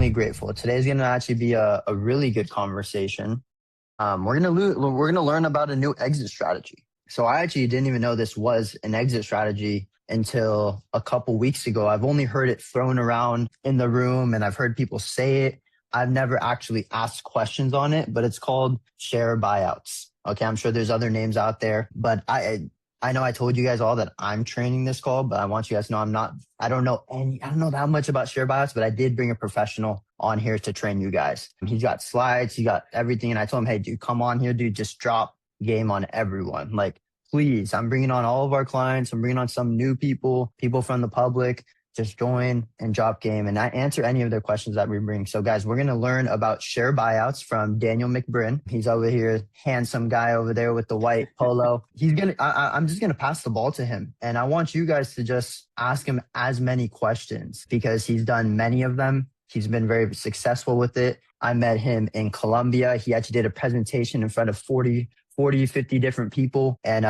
extremely grateful. Today's going to actually be a really good conversation. We're gonna learn about a new exit strategy. So I actually didn't even know this was an exit strategy until a couple weeks ago. I've only heard it thrown around in the room and I've heard people say it. I've never actually asked questions on it, but it's called share buyouts. Okay, I'm sure there's other names out there, but I know I told you guys all that I'm training this call, but I want you guys to know I don't know that much about share buyouts, but I did bring a professional on here to train you guys. He's got slides, he got everything. And I told him, hey, dude, come on here, dude, just drop game on everyone. Like, please, I'm bringing on all of our clients. I'm bringing on some new people from the public. Just join and drop game and not answer any of their questions that we bring. So guys, we're going to learn about share buyouts from Daniel McBrinn. He's over here, handsome guy over there with the white polo. I'm just going to pass the ball to him. And I want you guys to just ask him as many questions because he's done many of them. He's been very successful with it. I met him in Colombia. He actually did a presentation in front of 40, 50 different people. And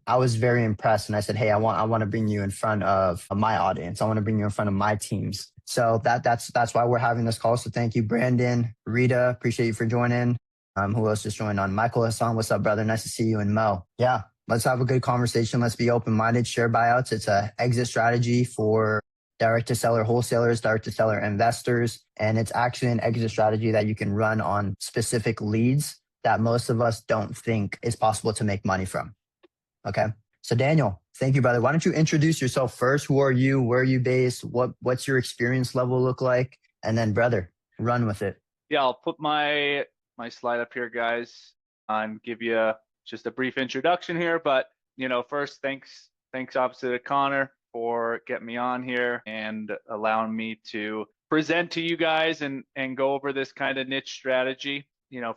I was very impressed. And I said, hey, I want to bring you in front of my audience. I want to bring you in front of my teams. So that's why we're having this call. So thank you, Brandon, Rita. Appreciate you for joining. Who else just joined on? Michael Hassan. What's up, brother? Nice to see you. And Mo. Yeah, let's have a good conversation. Let's be open-minded. Share buyouts. It's an exit strategy for direct-to-seller wholesalers, direct-to-seller investors. And it's actually an exit strategy that you can run on specific leads that most of us don't think is possible to make money from. Okay. So Daniel, thank you, brother. Why don't you introduce yourself first? Who are you? Where are you based? What's your experience level look like? And then brother, run with it. Yeah, I'll put my slide up here, guys, and give you just a brief introduction here. But, first, thanks obviously to Connor for getting me on here and allowing me to present to you guys and go over this kind of niche strategy.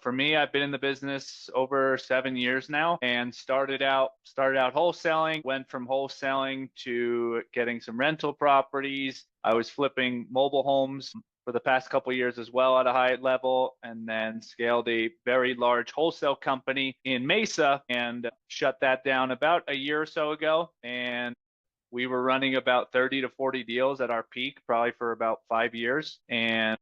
For me, I've been in the business over 7 years now and started out wholesaling, went from wholesaling to getting some rental properties. I was flipping mobile homes for the past couple of years as well at a high level, and then scaled a very large wholesale company in Mesa and shut that down about a year or so ago. And we were running about 30 to 40 deals at our peak, probably for about 5 years. And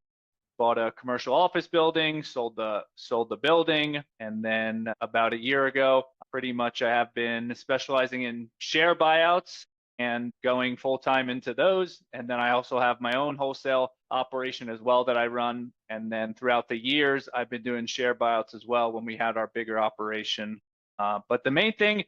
bought a commercial office building, sold the building, and then about a year ago, pretty much I have been specializing in share buyouts and going full-time into those. And then I also have my own wholesale operation as well that I run. And then throughout the years, I've been doing share buyouts as well when we had our bigger operation. But the main thing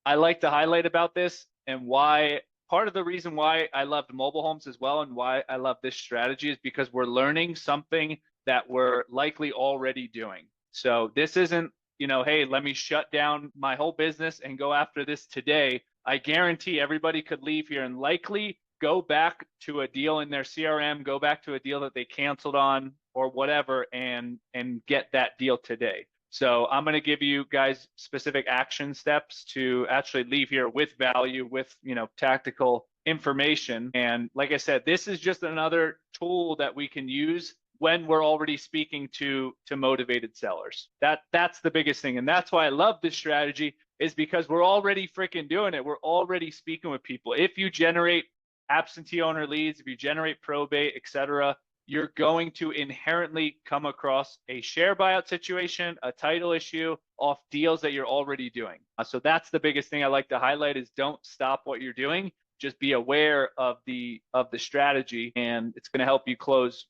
I like to highlight about this and why part of the reason why I loved mobile homes as well and why I love this strategy is because we're learning something that we're likely already doing. So this isn't, hey, let me shut down my whole business and go after this today. I guarantee everybody could leave here and likely go back to a deal in their CRM, go back to a deal that they canceled on or whatever and get that deal today. So I'm going to give you guys specific action steps to actually leave here with value, with, tactical information. And like I said, this is just another tool that we can use when we're already speaking to motivated sellers. That's the biggest thing. And that's why I love this strategy is because we're already freaking doing it. We're already speaking with people. If you generate absentee owner leads, if you generate probate, etc., you're going to inherently come across a share buyout situation, a title issue off deals that you're already doing. So that's the biggest thing I like to highlight is don't stop what you're doing. Just be aware of the strategy, and it's going to help you close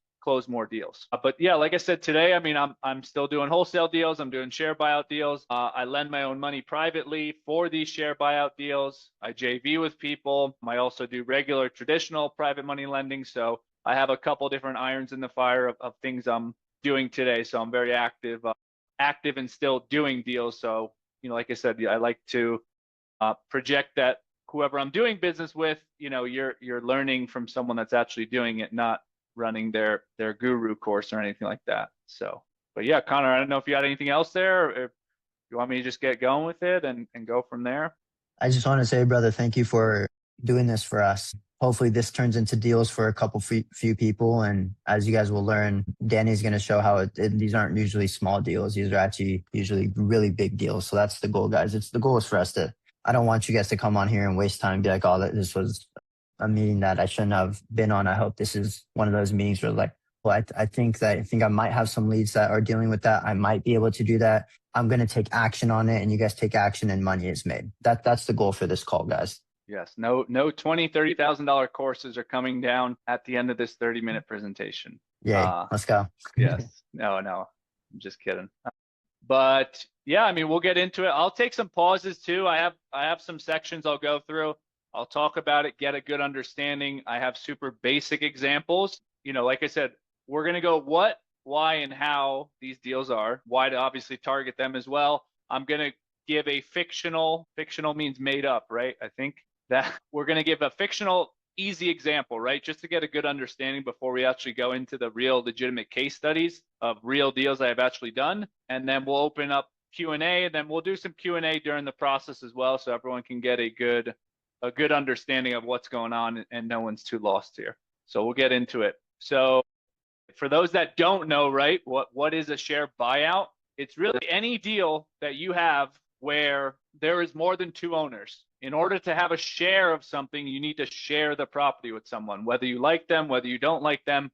more deals. But yeah, like I said today, I'm still doing wholesale deals. I'm doing share buyout deals. I lend my own money privately for these share buyout deals. I JV with people. I also do regular traditional private money lending. So I have a couple different irons in the fire of things I'm doing today. So I'm very active and still doing deals. So, like I said, I like to project that whoever I'm doing business with, you're learning from someone that's actually doing it, not running their guru course or anything like that. So, but yeah, Connor, I don't know if you had anything else there or if you want me to just get going with it and go from there. I just want to say, brother, thank you for doing this for us. Hopefully this turns into deals for a couple few people. And as you guys will learn, Danny's going to show how these aren't usually small deals. These are actually usually really big deals. So that's the goal, guys. The goal is for us I don't want you guys to come on here and waste time and be like, oh, this was a meeting that I shouldn't have been on. I hope this is one of those meetings where like, Well, I think I might have some leads that are dealing with that. I might be able to do that. I'm going to take action on it, and you guys take action and money is made. That's the goal for this call, guys. Yes. No $20,000-$30,000 courses are coming down at the end of this 30-minute presentation. Yay. Let's go. Yes. No, I'm just kidding. But yeah, I mean, we'll get into it. I'll take some pauses too. I have some sections I'll go through. I'll talk about it, get a good understanding. I have super basic examples. Like I said, we're going to go what, why, and how these deals are, why to obviously target them as well. I'm going to give a fictional means made up, right? I think that we're going to give a fictional easy example, right? Just to get a good understanding before we actually go into the real legitimate case studies of real deals I have actually done. And then we'll open up Q&A, and then we'll do some Q&A during the process as well, so everyone can get a good understanding of what's going on and no one's too lost here. So we'll get into it. So for those that don't know, right, what is a share buyout? It's really any deal that you have where there is more than two owners. In order to have a share of something, you need to share the property with someone, whether you like them, whether you don't like them,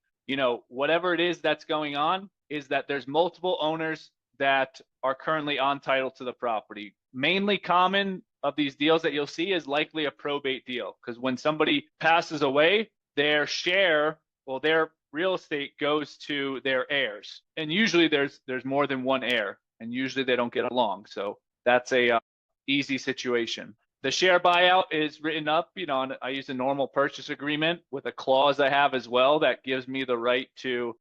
whatever it is that's going on, is that there's multiple owners that are currently on title to the property. Mainly common of these deals that you'll see is likely a probate deal, because when somebody passes away, their share, their real estate goes to their heirs. And usually there's more than one heir, and usually they don't get along. So that's a easy situation. The share buyout is written up, and I use a normal purchase agreement with a clause I have as well that gives me the right to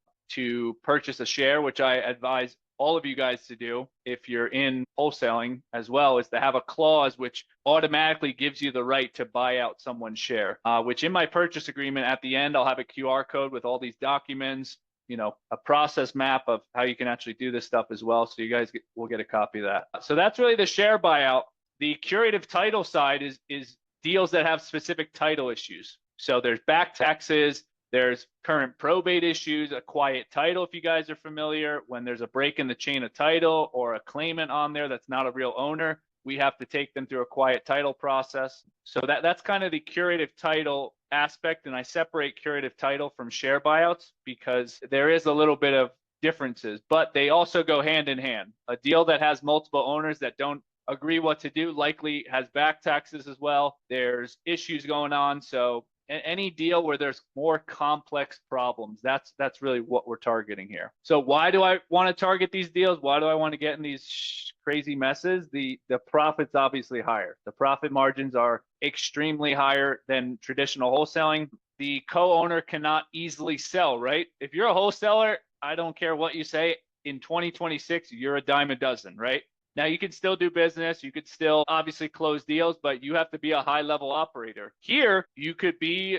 purchase a share, which I advise all of you guys to do if you're in wholesaling as well, is to have a clause which automatically gives you the right to buy out someone's share, which in my purchase agreement at the end, I'll have a QR code with all these documents, a process map of how you can actually do this stuff as well. So you guys will get a copy of that. So that's really the share buyout. The curative title side is deals that have specific title issues. So there's back taxes, there's current probate issues, a quiet title, if you guys are familiar. When there's a break in the chain of title or a claimant on there that's not a real owner, we have to take them through a quiet title process. So that's kind of the curative title aspect, and I separate curative title from share buyouts because there is a little bit of differences, but they also go hand in hand. A deal that has multiple owners that don't agree what to do likely has back taxes as well. There's issues going on. So any deal where there's more complex problems, that's really what we're targeting here. So why do I want to target these deals? Why do I want to get in these crazy messes? The profit's obviously higher. The profit margins are extremely higher than traditional wholesaling. The co-owner cannot easily sell, right? If you're a wholesaler, I don't care what you say, in 2026, you're a dime a dozen, right? Now, you can still do business. You could still obviously close deals, but you have to be a high-level operator. Here, you could be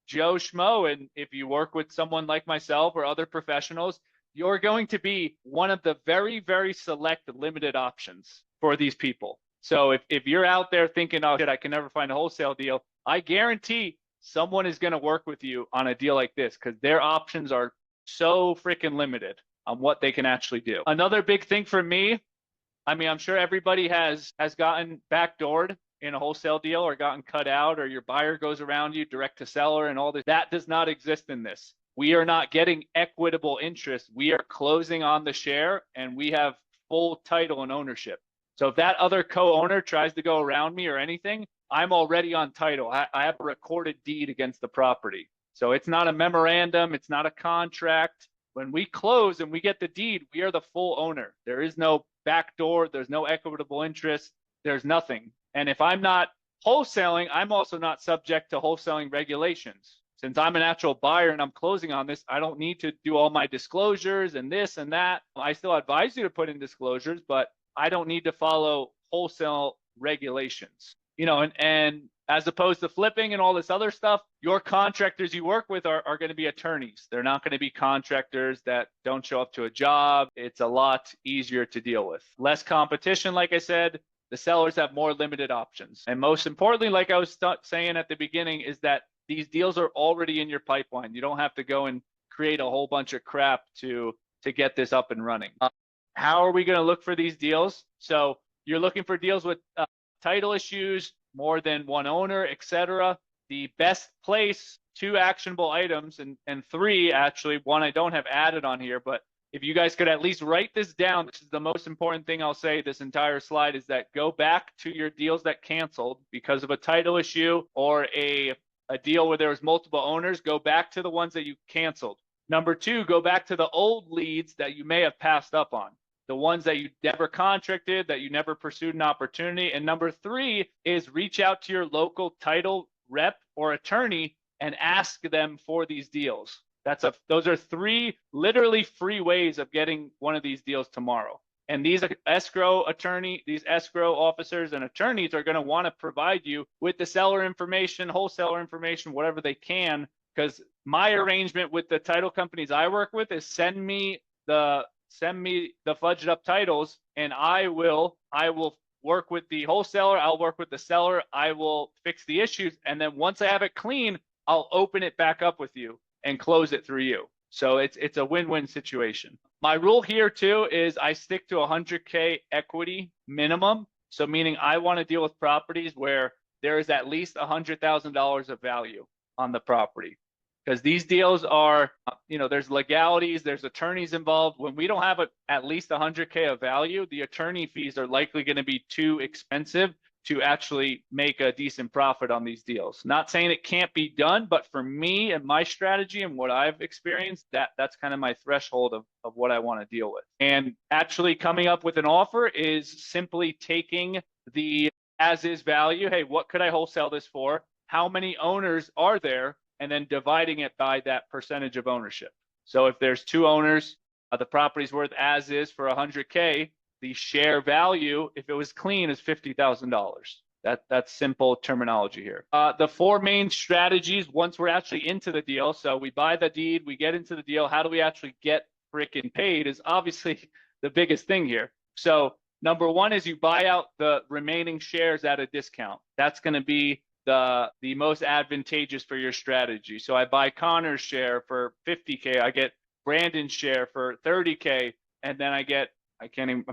Joe Schmo, and if you work with someone like myself or other professionals, you're going to be one of the very, very select limited options for these people. So if you're out there thinking, oh, shit, I can never find a wholesale deal, I guarantee someone is going to work with you on a deal like this because their options are so freaking limited on what they can actually do. Another big thing for me, I mean, I'm sure everybody has gotten backdoored in a wholesale deal or gotten cut out, or your buyer goes around you direct to seller and all this. That does not exist in this. We are not getting equitable interest. We are closing on the share and we have full title and ownership. So if that other co-owner tries to go around me or anything, I'm already on title. I have a recorded deed against the property. So it's not a memorandum. It's not a contract. When we close and we get the deed, we are the full owner. There is no backdoor. There's no equitable interest. There's nothing. And if I'm not wholesaling, I'm also not subject to wholesaling regulations. Since I'm an actual buyer and I'm closing on this, I don't need to do all my disclosures and this and that. I still advise you to put in disclosures, but I don't need to follow wholesale regulations. And as opposed to flipping and all this other stuff, your contractors you work with are going to be attorneys. They're not going to be contractors that don't show up to a job. It's a lot easier to deal with. Less competition, like I said. The sellers have more limited options. And most importantly, like I was saying at the beginning, is that these deals are already in your pipeline. You don't have to go and create a whole bunch of crap to get this up and running. How are we going to look for these deals? So you're looking for deals with title issues, more than one owner, etc. The best place two actionable items, and three, actually, one I don't have added on here, but if you guys could at least write this down, this is the most important thing I'll say this entire slide, is that go back to your deals that canceled because of a title issue or a deal where there was multiple owners. Go back to the ones that you canceled. Number two, go back to the old leads that you may have passed up on, the ones that you never contracted, that you never pursued an opportunity. And number three is reach out to your local title rep or attorney and ask them for these deals. Those are three literally free ways of getting one of these deals tomorrow. And these escrow officers and attorneys are going to want to provide you with the seller information, wholesaler information, whatever they can, because my arrangement with the title companies I work with is send me the fudged up titles, and I will work with the wholesaler, I'll work with the seller, I will fix the issues, and then once I have it clean, I'll open it back up with you and close it through you. So it's a win-win situation. My rule here too is I stick to 100K equity minimum. So meaning I want to deal with properties where there is at least $100,000 of value on the property. Because these deals are, there's legalities, there's attorneys involved. When we don't have at least 100K of value, the attorney fees are likely going to be too expensive to actually make a decent profit on these deals. Not saying it can't be done, but for me and my strategy and what I've experienced, that's kind of my threshold of what I want to deal with. And actually coming up with an offer is simply taking the as-is value. Hey, what could I wholesale this for? How many owners are there? And then dividing it by that percentage of ownership. So if there's two owners, the property's worth as is for 100K, the share value, if it was clean, is $50,000. That's simple terminology here. The four main strategies once we're actually into the deal. So we buy the deed, we get into the deal. How do we actually get freaking paid is obviously the biggest thing here. So number one is you buy out the remaining shares at a discount. That's going to be the most advantageous for your strategy. So I buy Connor's share for 50K, I get Brandon's share for 30K, and then I can't even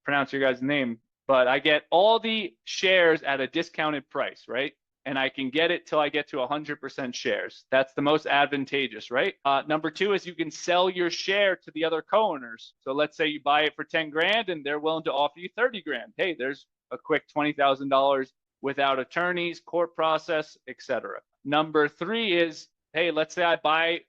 pronounce your guys' name, but I get all the shares at a discounted price, right? And I can get it till I get to 100% shares. That's the most advantageous, right? Number two is you can sell your share to the other co-owners. So let's say you buy it for 10 grand and they're willing to offer you 30 grand. Hey, there's a quick $20,000 without attorneys, court process, etc. Number three is, hey, let's say I buy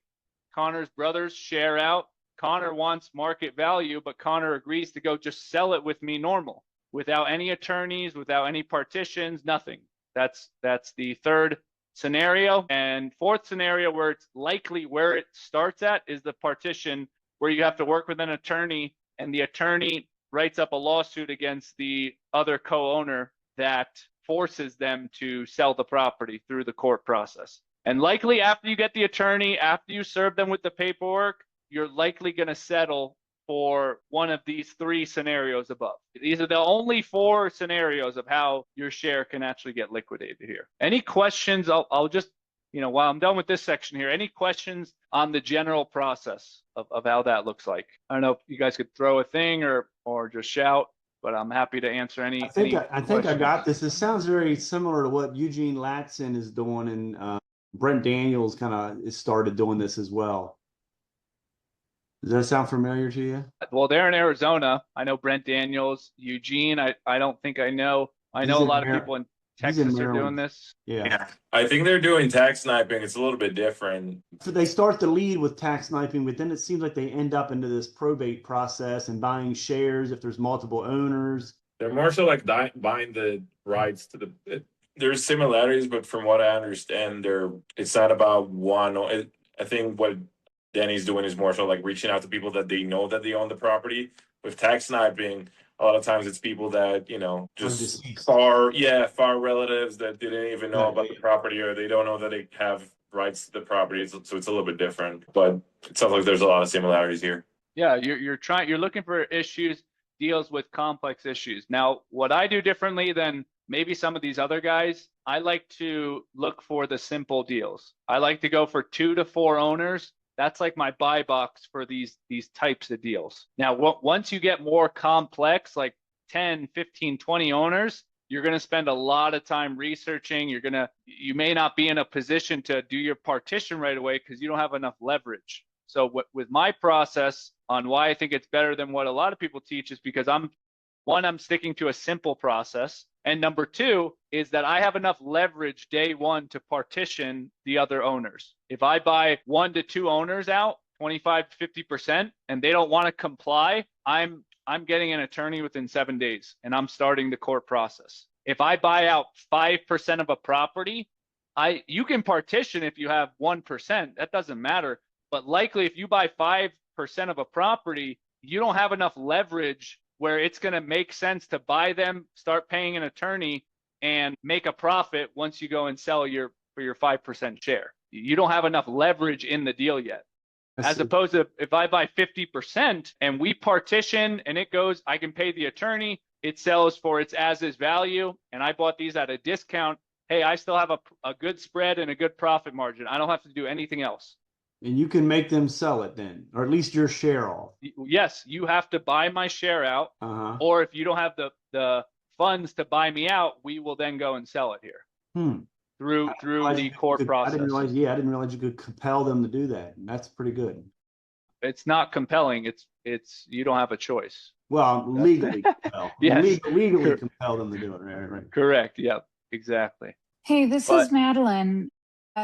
Connor's brother's share out. Connor wants market value, but Connor agrees to go just sell it with me normal, without any attorneys, without any partitions, nothing. That's the third scenario. And fourth scenario, where it's likely where it starts at, is the partition where you have to work with an attorney, and the attorney writes up a lawsuit against the other co-owner that forces them to sell the property through the court process. And likely after you get the attorney, after you serve them with the paperwork, you're likely going to settle for one of these three scenarios above. These are the only four scenarios of how your share can actually get liquidated here. Any questions? I'll just, while I'm done with this section here, any questions on the general process of how that looks like? I don't know if you guys could throw a thing or just shout, but I'm happy to answer any. I think I got this. This sounds very similar to what Eugene Latson is doing, and Brent Daniels kind of started doing this as well. Does that sound familiar to you? Well, they're in Arizona. I know Brent Daniels. Eugene, I don't think I know. I know a lot of people in Texas are doing this. Yeah. I think they're doing tax sniping. It's a little bit different. So they start the lead with tax sniping, but then it seems like they end up into this probate process and buying shares if there's multiple owners. They're more so like buying the rights to the. There's similarities, but from what I understand, it's not about one. I think what Danny's doing is more so like reaching out to people that they know that they own the property. With tax sniping, a lot of times it's people that, just far relatives that didn't even know about the property, or they don't know that they have rights to the property. So it's a little bit different, but it sounds like there's a lot of similarities here. Yeah, you're looking for deals with complex issues. Now, what I do differently than maybe some of these other guys, I like to look for the simple deals. I like to go for 2 to 4 owners. That's like my buy box for these types of deals. Now, once you get more complex, like 10, 15, 20 owners, you're going to spend a lot of time researching. You may not be in a position to do your partition right away because you don't have enough leverage. So with my process on why I think it's better than what a lot of people teach is because I'm sticking to a simple process. And number two is that I have enough leverage day one to partition the other owners. If I buy 1 to 2 owners out, 25 to 50%, and they don't want to comply, I'm getting an attorney within 7 days and I'm starting the court process. If I buy out 5% of a property, you can partition if you have 1%, that doesn't matter. But likely if you buy 5% of a property, you don't have enough leverage where it's going to make sense to buy them, start paying an attorney, and make a profit once you go and sell for your 5% share. You don't have enough leverage in the deal yet. As opposed to if I buy 50% and we partition and it goes, I can pay the attorney, it sells for its as-is value, and I bought these at a discount. Hey, I still have a good spread and a good profit margin. I don't have to do anything else. And you can make them sell it then, or at least your share off. Yes, you have to buy my share out, or if you don't have the funds to buy me out, we will then go and sell it here through the court process. I didn't realize you could compel them to do that. That's pretty good. It's not compelling. It's you don't have a choice. Well, legally compel. Yes. Legally compel them to do it. Right. Correct. Yep. Exactly. Hey, this is Madeline.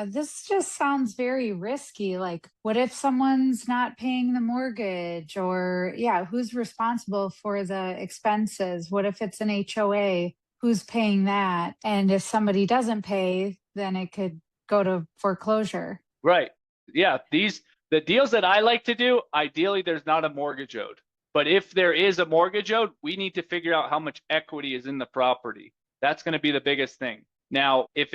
This just sounds very risky. Like, what if someone's not paying the mortgage, or who's responsible for the expenses? What if it's an HOA? Who's paying that? And if somebody doesn't pay, then it could go to foreclosure. Right. Yeah. The deals that I like to do, ideally, there's not a mortgage owed. But if there is a mortgage owed, we need to figure out how much equity is in the property. That's going to be the biggest thing. Now, if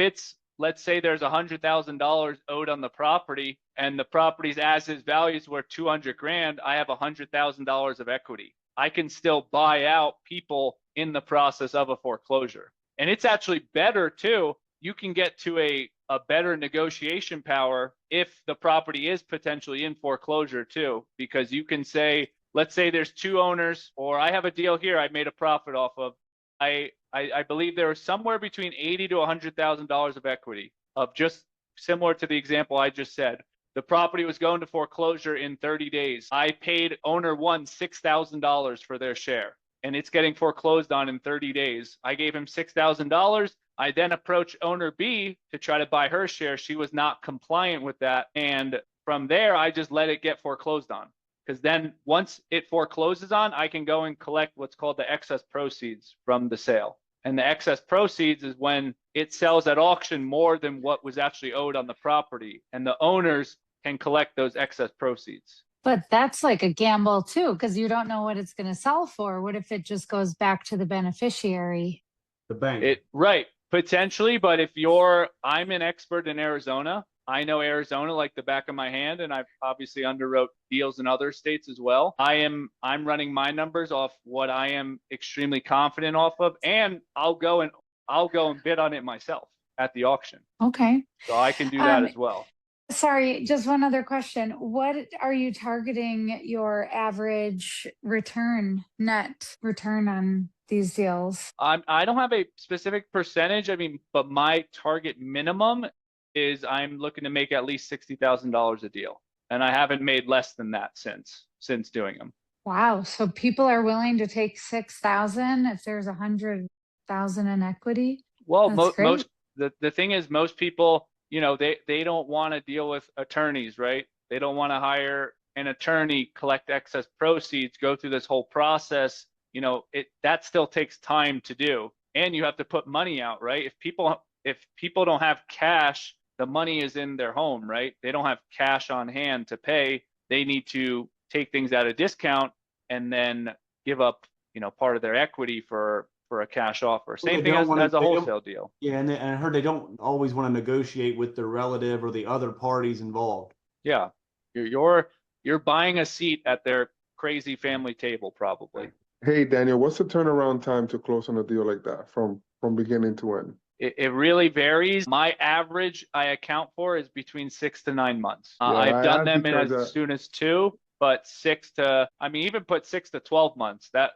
let's say there's $100,000 owed on the property and the property's as-is value is worth $200,000, I have $100,000 of equity. I can still buy out people in the process of a foreclosure. And it's actually better too. You can get to a better negotiation power if the property is potentially in foreclosure too, because you can say, let's say there's 2 owners, or I have a deal here I made a profit off of. I believe there was somewhere between $80,000 to $100,000 of equity, of just similar to the example I just said. The property was going to foreclosure in 30 days. I paid owner 1 $6,000 for their share, and it's getting foreclosed on in 30 days. I gave him $6,000. I then approached owner B to try to buy her share. She was not compliant with that. And from there, I just let it get foreclosed on. Because then once it forecloses on, I can go and collect what's called the excess proceeds from the sale. And the excess proceeds is when it sells at auction more than what was actually owed on the property. And the owners can collect those excess proceeds. But that's like a gamble too, because you don't know what it's going to sell for. What if it just goes back to the beneficiary? The bank. Right, potentially. But I'm an expert in Arizona. I know Arizona like the back of my hand, and I've obviously underwrote deals in other states as well. I'm running my numbers off what I am extremely confident off of, and I'll go and bid on it myself at the auction. Okay. So I can do that as well. Sorry, just one other question. What are you targeting your average net return on these deals? I don't have a specific percentage. But my target minimum is I'm looking to make at least $60,000 a deal. And I haven't made less than that since doing them. Wow. So people are willing to take 6,000 if there's 100,000 in equity? Well, the thing is, most people, they don't want to deal with attorneys, right? They don't want to hire an attorney, collect excess proceeds, go through this whole process. That still takes time to do. And you have to put money out, right? If people don't have cash, the money is in their home, right? They don't have cash on hand to pay. They need to take things at a discount and then give up, part of their equity for a cash offer. Same thing as a wholesale deal. Yeah, and I heard they don't always want to negotiate with their relative or the other parties involved. Yeah, you're buying a seat at their crazy family table, probably. Hey, Daniel, what's the turnaround time to close on a deal like that from beginning to end? It really varies. My average I account for is between 6 to 9 months. I've done them in as soon as 2. but even put 6 to 12 months. That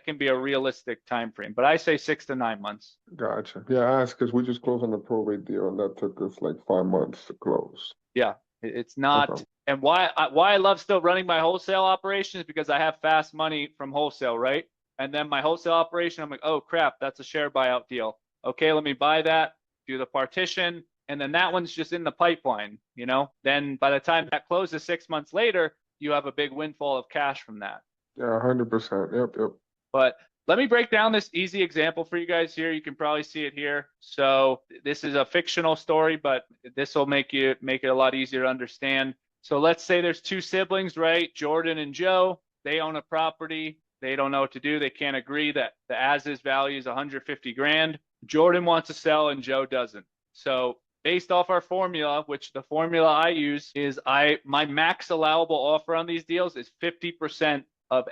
can be a realistic time frame. But I say 6 to 9 months. Gotcha. Yeah, I asked because we just closed on the probate deal, and that took us like 5 months to close. Yeah, it's not. Okay. And why I love still running my wholesale operation is because I have fast money from wholesale, right? And then my wholesale operation, I'm like, oh crap, that's a share buyout deal. Okay, let me buy that, do the partition, and then that one's just in the pipeline, you know? Then by the time that closes 6 months later, you have a big windfall of cash from that. Yeah, 100%. Yep. But let me break down this easy example for you guys here. You can probably see it here. So this is a fictional story, but this will make it a lot easier to understand. So let's say there's two siblings, right? Jordan and Joe. They own a property. They don't know what to do. They can't agree that the as-is value is 150 grand. Jordan wants to sell and Joe doesn't. So based off our formula, which the formula I use is my max allowable offer on these deals is 50% of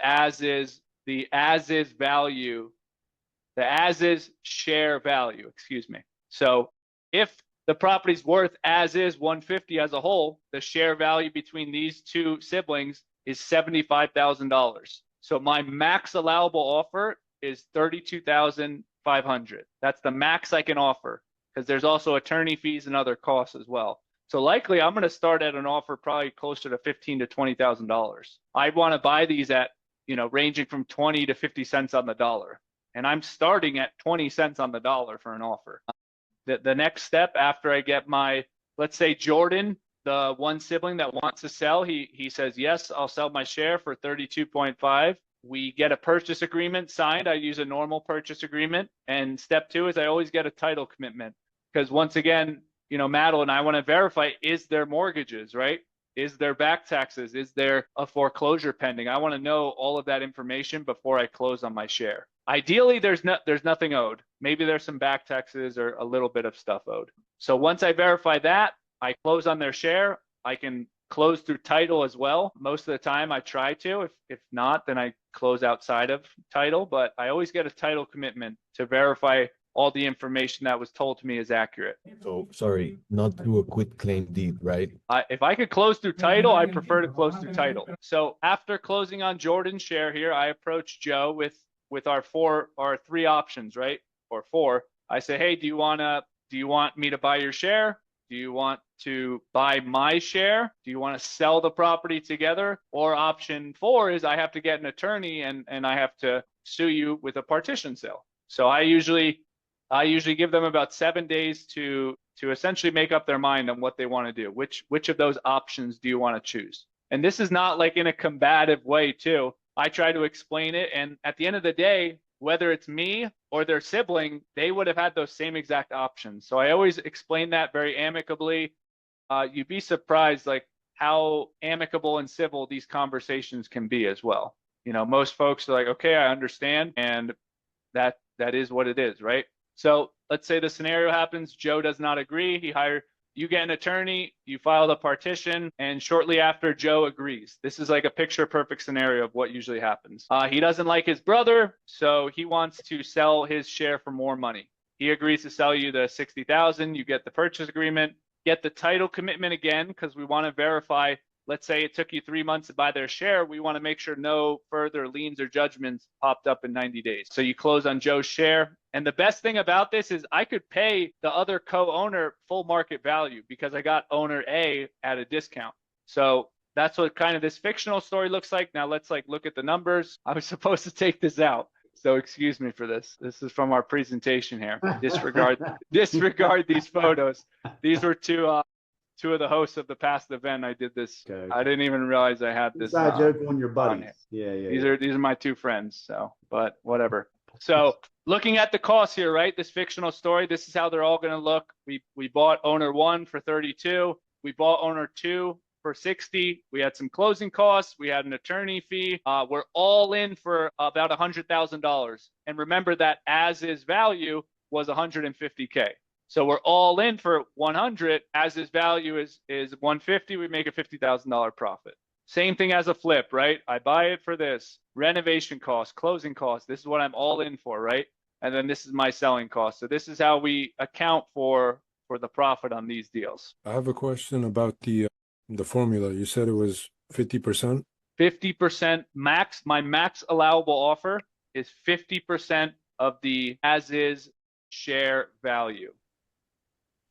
the as-is value, the as-is share value, excuse me. So if the property's worth as-is 150 as a whole, the share value between these two siblings is $75,000. So my max allowable offer is $32,500. That's the max I can offer, because there's also attorney fees and other costs as well. So likely I'm going to start at an offer probably closer to $15,000 to $20,000. I want to buy these at, ranging from 20 to 50 cents on the dollar. And I'm starting at 20 cents on the dollar for an offer. The next step after I get let's say Jordan, the one sibling that wants to sell, he says, yes, I'll sell my share for 32.5. We get a purchase agreement signed. I use a normal purchase agreement. And step 2 is I always get a title commitment. Because once again, Madeline, I want to verify, is there mortgages, right? Is there back taxes? Is there a foreclosure pending? I want to know all of that information before I close on my share. Ideally, there's nothing owed. Maybe there's some back taxes or a little bit of stuff owed. So once I verify that, I close on their share. I can close through title as well. Most of the time I try to. If not, then I close outside of title. But I always get a title commitment to verify all the information that was told to me is accurate. So, sorry, not through a quit claim deed, right? If I could close through title, I prefer to close through title. So after closing on Jordan's share here, I approach Joe with our 3 options, right? Or 4. I say, hey, do you want me to buy your share? Do you want to buy my share? Do you want to sell the property together? Or option 4 is I have to get an attorney and I have to sue you with a partition sale. So I usually give them about 7 days to essentially make up their mind on what they want to do. Which of those options do you want to choose? And this is not like in a combative way too. I try to explain it. And at the end of the day, whether it's me or their sibling, they would have had those same exact options. So I always explain that very amicably. You'd be surprised like how amicable and civil these conversations can be as well. Most folks are like, okay, I understand. And that is what it is, right? So let's say the scenario happens, Joe does not agree. You get an attorney, you file the partition, and shortly after Joe agrees. This is like a picture perfect scenario of what usually happens. He doesn't like his brother, so he wants to sell his share for more money. He agrees to sell you the $60,000, you get the purchase agreement, get the title commitment again, because we want to verify. Let's say it took you 3 months to buy their share. We want to make sure no further liens or judgments popped up in 90 days. So you close on Joe's share. And the best thing about this is I could pay the other co-owner full market value because I got owner A at a discount. So that's what kind of this fictional story looks like. Now let's look at the numbers. I was supposed to take this out, so excuse me for this. This is from our presentation here. Disregard these photos. These were two of the hosts of the past event. I did this. Okay. I didn't even realize I had this. Inside joke on your buddies. Yeah. These are my 2 friends. So, but whatever. So looking at the costs here, right? This fictional story, this is how they're all going to look. We bought owner 1 for 32. We bought owner 2 for 60. We had some closing costs. We had an attorney fee. We're all in for about $100,000. And remember that as is value was $150K. So we're all in for 100. As his value is 150, we make a $50,000 profit. Same thing as a flip, right? I buy it for this. Renovation costs, closing costs. This is what I'm all in for, right? And then this is my selling cost. So this is how we account for the profit on these deals. I have a question about the formula. You said it was 50%? 50% max. My max allowable offer is 50% of the as is share value.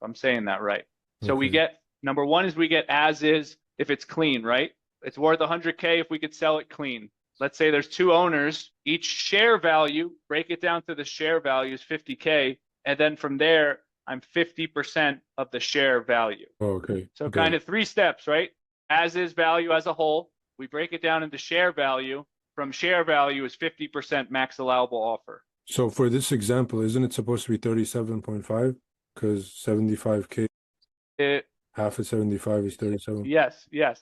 I'm saying that right. So we Okay. get, number one is we get as is if it's clean, right? It's worth 100K if we could sell it clean. Let's say there's two owners, each share value, break it down to the share value is 50K. And then from there, I'm 50% of the share value. Okay. So Got kind it. of three steps, right? As is value as a whole. We break it down into share value. From share value is 50% max allowable offer. So for this example, isn't it supposed to be 37.5? Because 75K, half of 75 is 37. Yes, yeah.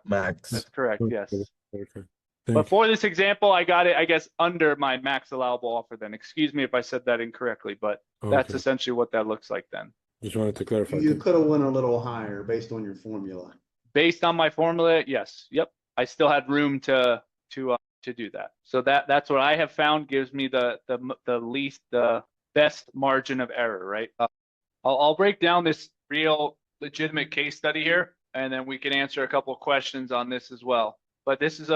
Max. That's correct, Okay. yes. Okay. But Thank you. for this example, I got it, I guess, under my max allowable offer then. Excuse me if I said that incorrectly, but that's Okay. essentially what that looks like then. Just wanted to clarify. You Thank could have went a little higher based on your formula. Based on my formula, yes, yep. I still had room to do that. So that's what I have found gives me the best margin of error, right? I'll break down this real legitimate case study here, and then we can answer a couple of questions on this as well. But this is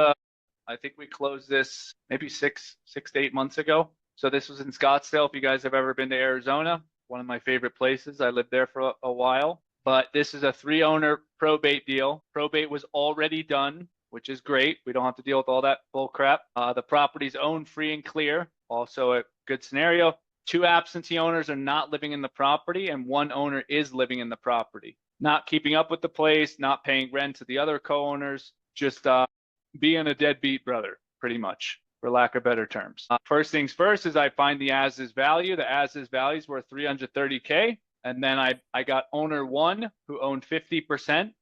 I think we closed this maybe six to 8 months ago. So this was in Scottsdale. If you guys have ever been to Arizona, one of my favorite places. I lived there for a while. But this is a 3-owner probate deal. Probate was already done, which is great. We don't have to deal with all that bull crap. The property's owned free and clear. Also a good scenario. 2 absentee owners are not living in the property, and 1 owner is living in the property. Not keeping up with the place, not paying rent to the other co-owners, just being a deadbeat brother, pretty much, for lack of better terms. First things first is I find the as-is value. The as-is value is worth $330K. And then I got owner 1 who owned 50%.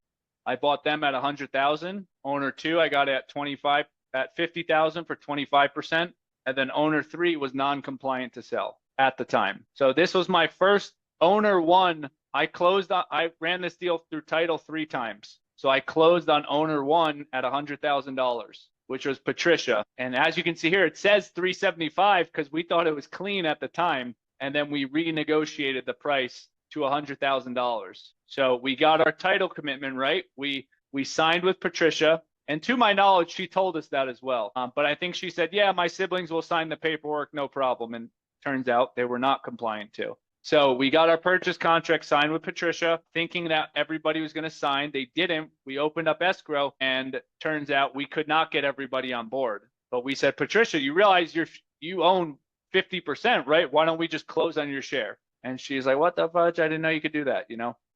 I bought them at $100,000. Owner 2, I got it at $50,000 for 25%. And then owner 3 was non-compliant to sell at the time. So this was my first owner 1. I ran this deal through title 3 times. So I closed on owner 1 at $100,000, which was Patricia. And as you can see here, it says 375 because we thought it was clean at the time. And then we renegotiated the price to $100,000. So we got our title commitment, right? We signed with Patricia. And to my knowledge, she told us that as well. But I think she said, yeah, my siblings will sign the paperwork, no problem. And turns out they were not compliant to. So we got our purchase contract signed with Patricia, thinking that everybody was going to sign. They didn't. We opened up escrow, and turns out we could not get everybody on board. But we said, Patricia, you realize you own 50%, right? Why don't we just close on your share? And she's like, what the fudge? I didn't know you could do that,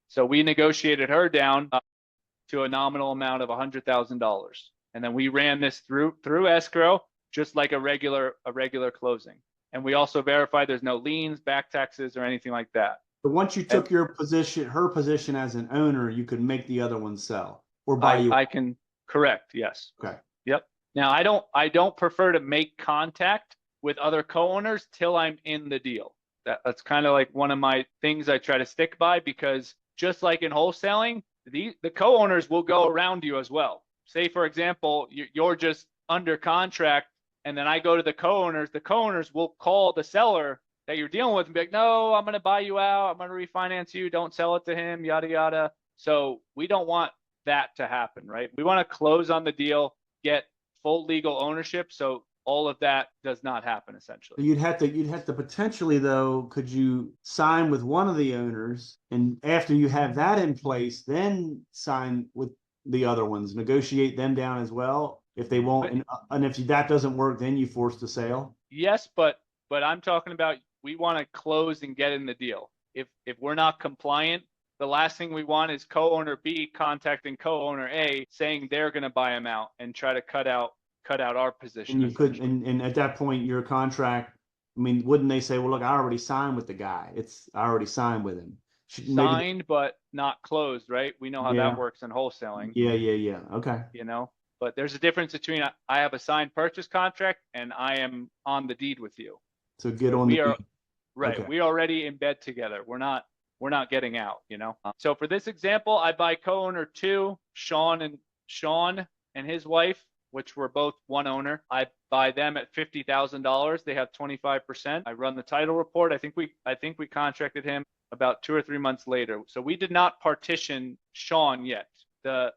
So we negotiated her down to a nominal amount of $100,000. And then we ran this through escrow, just like a regular closing. And we also verified there's no liens, back taxes, or anything like that. But once you took her position as an owner, you could make the other one sell or buy you. I can correct, yes. Okay. Yep. Now I don't prefer to make contact with other co-owners till I'm in the deal. That's kind of like one of my things I try to stick by, because just like in wholesaling, the co-owners will go around you as well. Say, for example, you're just under contract, and then I go to the co-owners will call the seller that you're dealing with and be like, no, I'm going to buy you out. I'm going to refinance you. Don't sell it to him, yada, yada. So we don't want that to happen, right? We want to close on the deal, get full legal ownership. So all of that does not happen, essentially. You'd have to potentially, though, could you sign with one of the owners, and after you have that in place, then sign with the other ones, negotiate them down as well if they won't, and if that doesn't work, then you force the sale? Yes, but I'm talking about, we want to close and get in the deal. If we're not compliant, the last thing we want is co-owner B contacting co-owner A saying they're going to buy them out and try to cut out our position. And you could, and at that point, your contract, I mean, wouldn't they say, well, look, I already signed with the guy. I already signed with him. Signed, but not closed, right? We know how that works in wholesaling. Yeah. Okay. But there's a difference between I have a signed purchase contract and I am on the deed with you. So get on the deed. Right. Okay. We already in bed together. We're not getting out, So for this example, I buy co-owner 2, Sean and his wife, which were both one owner. I buy them at $50,000. They have 25%. I run the title report. I think we contracted him about 2 or 3 months later. So we did not partition Sean yet. The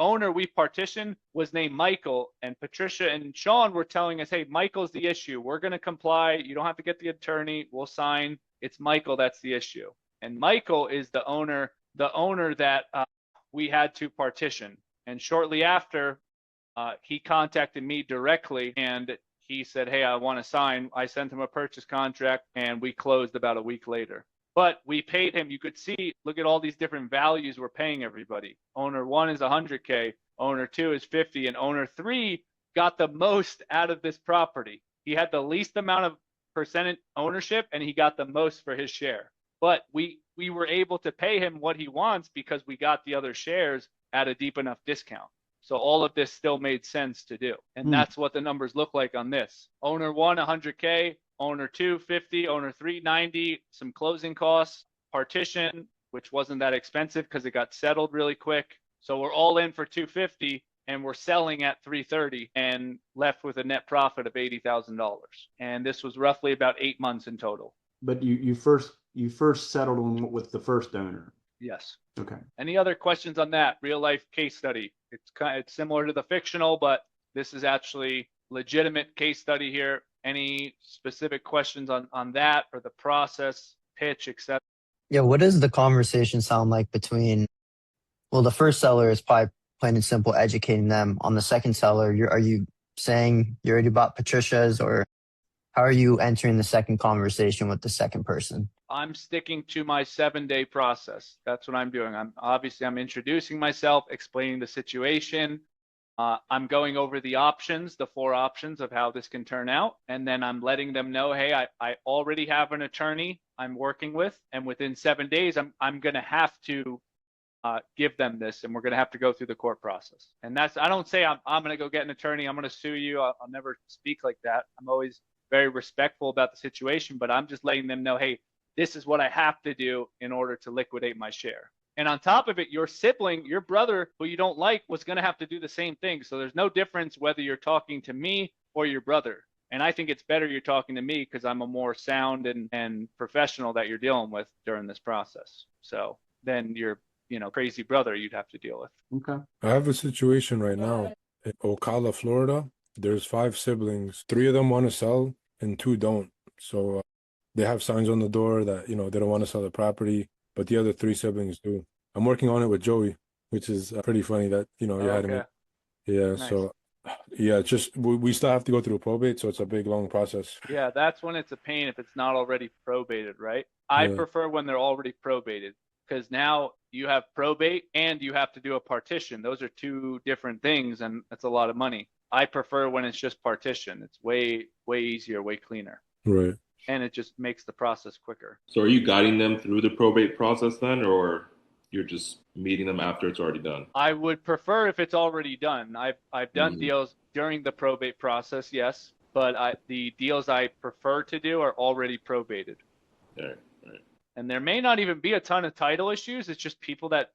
owner we partitioned was named Michael, and Patricia and Sean were telling us, hey, Michael's the issue. We're going to comply. You don't have to get the attorney. We'll sign. It's Michael that's the issue. And Michael is the owner that we had to partition. And shortly after, he contacted me directly and he said, hey, I want to sign. I sent him a purchase contract and we closed about a week later. But we paid him. You could see, look at all these different values we're paying everybody. Owner 1 is 100K, owner 2 is 50, and owner 3 got the most out of this property. He had the least amount of percentage ownership and he got the most for his share. But we were able to pay him what he wants because we got the other shares at a deep enough discount. So all of this still made sense to do. And that's what the numbers look like on this. Owner 1, 100K, owner 2, 50, owner 3, 90, some closing costs, partition, which wasn't that expensive because it got settled really quick. So we're all in for 250 and we're selling at 330 and left with a net profit of $80,000. And this was roughly about 8 months in total. But you first settled on with the first owner. Yes. Okay. Any other questions on that? Real life case study. It's similar to the fictional, but this is actually legitimate case study here. Any specific questions on that or the process, pitch, etc.? Yeah, what does the conversation sound like between, well, the first seller is probably plain and simple educating them. On the second seller, are you saying you already bought Patricia's, or how are you entering the second conversation with the second person? I'm sticking to my 7-day process. That's what I'm doing. I'm introducing myself, explaining the situation. I'm going over the options, the 4 options of how this can turn out. And then I'm letting them know, hey, I already have an attorney I'm working with. And within 7 days, I'm going to have to give them this. And we're going to have to go through the court process. And I don't say I'm going to go get an attorney. I'm going to sue you. I'll never speak like that. I'm always very respectful about the situation, but I'm just letting them know, hey, this is what I have to do in order to liquidate my share. And on top of it, your sibling, your brother, who you don't like, was going to have to do the same thing. So there's no difference whether you're talking to me or your brother. And I think it's better you're talking to me because I'm a more sound and professional that you're dealing with during this process. So then your crazy brother you'd have to deal with. Okay. I have a situation right now in Ocala, Florida. There's 5 siblings. 3 of them want to sell and 2 don't. So they have signs on the door that, they don't want to sell the property, but the other 3 siblings do. I'm working on it with Joey, which is pretty funny that, you had him. Yeah. Nice. So yeah, it's just, we still have to go through probate. So it's a big, long process. Yeah. That's when it's a pain if it's not already probated, right? I prefer when they're already probated because now you have probate and you have to do a partition. Those are 2 different things and that's a lot of money. I prefer when it's just partition. It's way, way easier, way cleaner. Right. And it just makes the process quicker. So are you guiding them through the probate process then, or you're just meeting them after it's already done? I would prefer if it's already done. I've done deals during the probate process, yes, but the deals I prefer to do are already probated. Right. And there may not even be a ton of title issues. It's just people that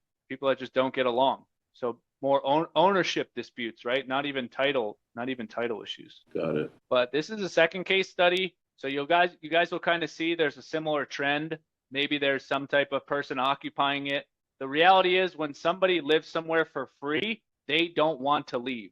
just don't get along. So more ownership disputes, right? Not even title issues. Got it. But this is a second case study. So you guys will kind of see there's a similar trend. Maybe there's some type of person occupying it. The reality is when somebody lives somewhere for free, they don't want to leave.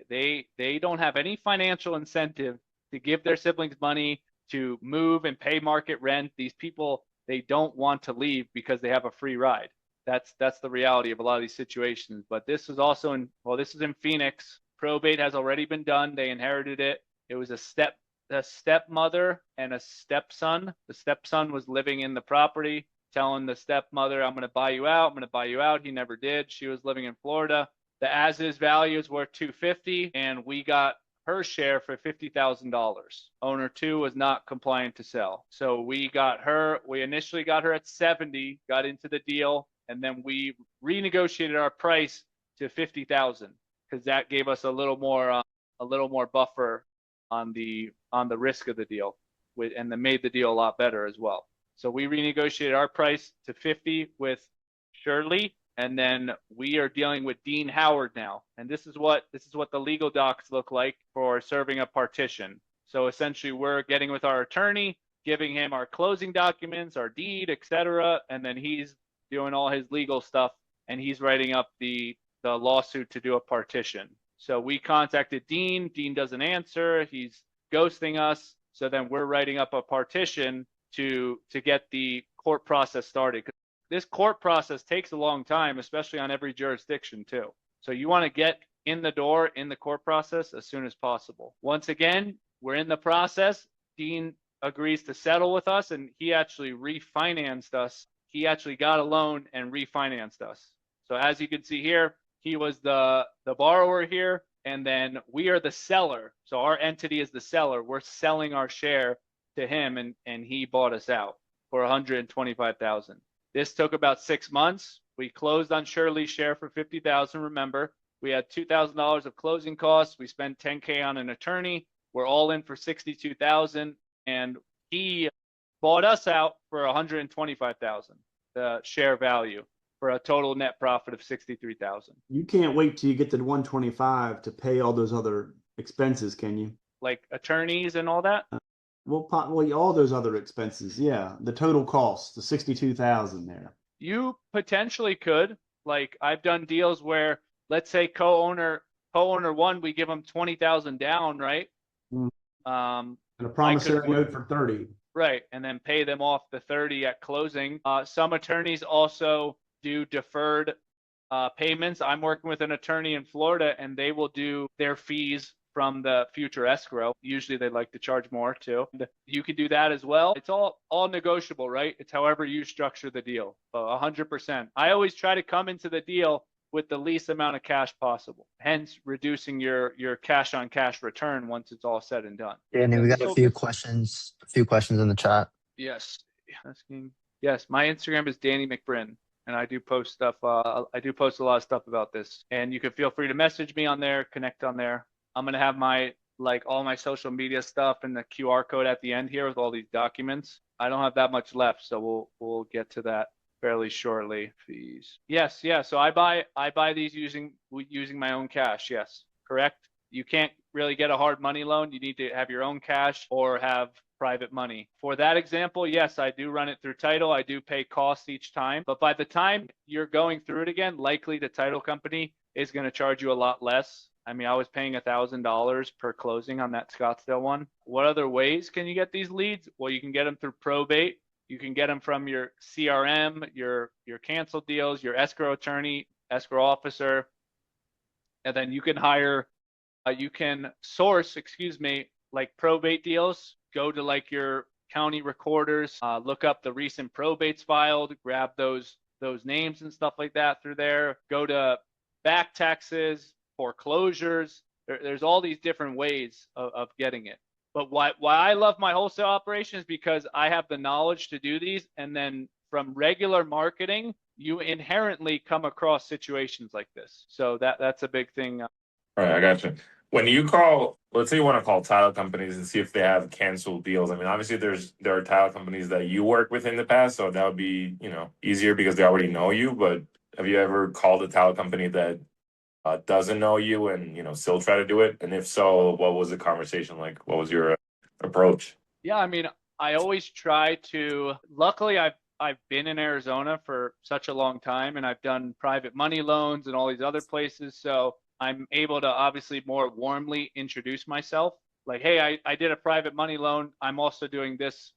They don't have any financial incentive to give their siblings money to move and pay market rent. These people, they don't want to leave because they have a free ride. That's the reality of a lot of these situations. But this is also this is in Phoenix. Probate has already been done. They inherited it. It was a stepmother and a stepson. The stepson was living in the property, telling the stepmother, I'm going to buy you out. He never did. She was living in Florida. The as-is values were $250, and we got her share for $50,000. Owner 2 was not compliant to sell. So we initially got her at 70, got into the deal, and then we renegotiated our price to $50,000 because that gave us a little more buffer on the risk of the deal, and that made the deal a lot better as well. So we renegotiated our price to 50 with Shirley, and then we are dealing with Dean Howard now. And this is what the legal docs look like for serving a partition. So essentially we're getting with our attorney, giving him our closing documents, our deed, etc., and then he's doing all his legal stuff and he's writing up the the lawsuit to do a partition. So we contacted Dean. Dean doesn't answer. He's ghosting us. So then we're writing up a partition to get the court process started. This court process takes a long time, especially on every jurisdiction too. So you want to get in the door in the court process as soon as possible. Once again, we're in the process. Dean agrees to settle with us, and he actually refinanced us. He actually got a loan and refinanced us. So as you can see here, he was the borrower here, and then we are the seller. So our entity is the seller. We're selling our share to him, and he bought us out for $125,000. This took about 6 months. We closed on Shirley's share for $50,000. Remember, we had $2,000 of closing costs. We spent $10K on an attorney. We're all in for $62,000, and he bought us out for $125,000, the share value, for a total net profit of $63,000. You can't wait till you get to the 125 to pay all those other expenses, can you? Like attorneys and all that? Well, all those other expenses, yeah. The total cost, the 62,000 there. You potentially could. Like I've done deals where, let's say co-owner one, we give them 20,000 down, right? And a promissory note for 30. Right, and then pay them off the 30 at closing. Some attorneys also do deferred payments. I'm working with an attorney in Florida, and they will do their fees from the future escrow. Usually they like to charge more too. You can do that as well. It's all negotiable, right? It's however you structure the deal. 100%. I always try to come into the deal with the least amount of cash possible, hence reducing your cash on cash return once it's all said and done. Danny, we got a few questions in the chat. Yes. Yes, my Instagram is Danny McBrinn, and I do post stuff. I do post a lot of stuff about this, and you can feel free to message me on there, connect on there. I'm going to have all my social media stuff and the QR code at the end here with all these documents. I don't have that much left, so we'll get to that fairly shortly. Fees. Yes, yeah. So I buy these using my own cash. Yes, correct. You can't really get a hard money loan. You need to have your own cash or have private money. For that example, yes, I do run it through title. I do pay costs each time, but by the time you're going through it again, likely the title company is going to charge you a lot less. I mean, I was paying $1,000 per closing on that Scottsdale one. What other ways can you get these leads? Well, you can get them through probate. You can get them from your CRM, your canceled deals, your escrow attorney, escrow officer, and then you can source, like probate deals. Go to like your county recorders, look up the recent probates filed, grab those names and stuff like that through there. Go to back taxes, foreclosures. There's all these different ways of getting it. But why I love my wholesale operation is because I have the knowledge to do these. And then from regular marketing, you inherently come across situations like this. So that's a big thing. All right, I got you. When you call, let's say you want to call title companies and see if they have canceled deals. I mean, obviously there are title companies that you work with in the past, so that would be, easier because they already know you. But have you ever called a title company that doesn't know you and still try to do it? And if so, what was the conversation like? What was your approach? Yeah, I mean, I always try to. Luckily, I've been in Arizona for such a long time, and I've done private money loans and all these other places. So I'm able to obviously more warmly introduce myself. Like, hey, I did a private money loan. I'm also doing this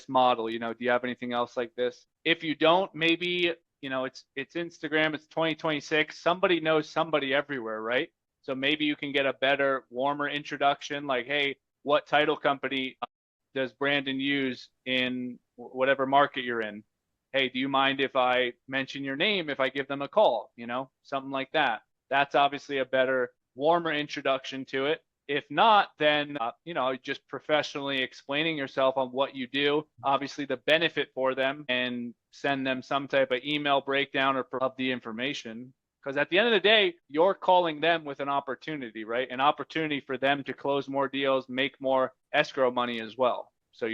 model. Do you have anything else like this? If you don't, maybe it's Instagram, it's 2026. Somebody knows somebody everywhere, right? So maybe you can get a better, warmer introduction. Like, hey, what title company does Brandon use in whatever market you're in? Hey, do you mind if I mention your name if I give them a call? Something like that. That's obviously a better, warmer introduction to it. If not, then, just professionally explaining yourself on what you do, obviously the benefit for them, and send them some type of email breakdown of the information. Because at the end of the day, you're calling them with an opportunity, right? An opportunity for them to close more deals, make more escrow money as well. So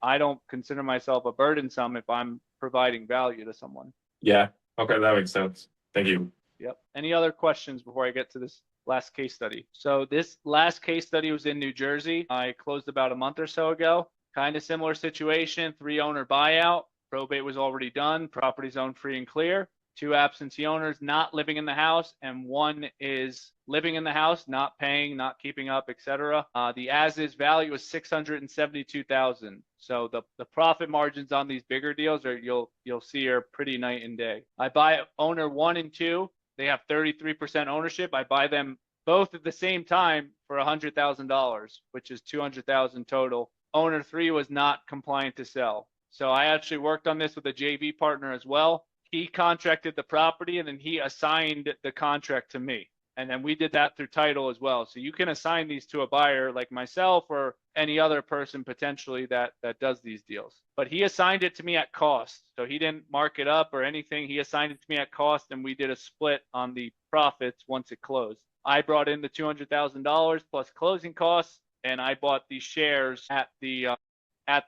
I don't consider myself a burdensome if I'm providing value to someone. Yeah. Okay, that makes sense. Thank you. Yep. Any other questions before I get to this last case study? So this last case study was in New Jersey. I closed about a month or so ago. Kind of similar situation, 3-owner buyout. Probate was already done. Property zone free and clear. 2 absentee owners not living in the house, and 1 is living in the house, not paying, not keeping up, etc. The as-is value is $672,000. So the profit margins on these bigger deals are you'll see are pretty night and day. I buy owner 1 and 2. They have 33% ownership. I buy them both at the same time for $100,000, which is $200,000 total. Owner 3 was not compliant to sell. So I actually worked on this with a JV partner as well. He contracted the property and then he assigned the contract to me. And then we did that through title as well. So you can assign these to a buyer like myself or any other person potentially that does these deals. But he assigned it to me at cost. So he didn't mark it up or anything. He assigned it to me at cost and we did a split on the profits once it closed. I brought in the $200,000 plus closing costs and I bought these shares at the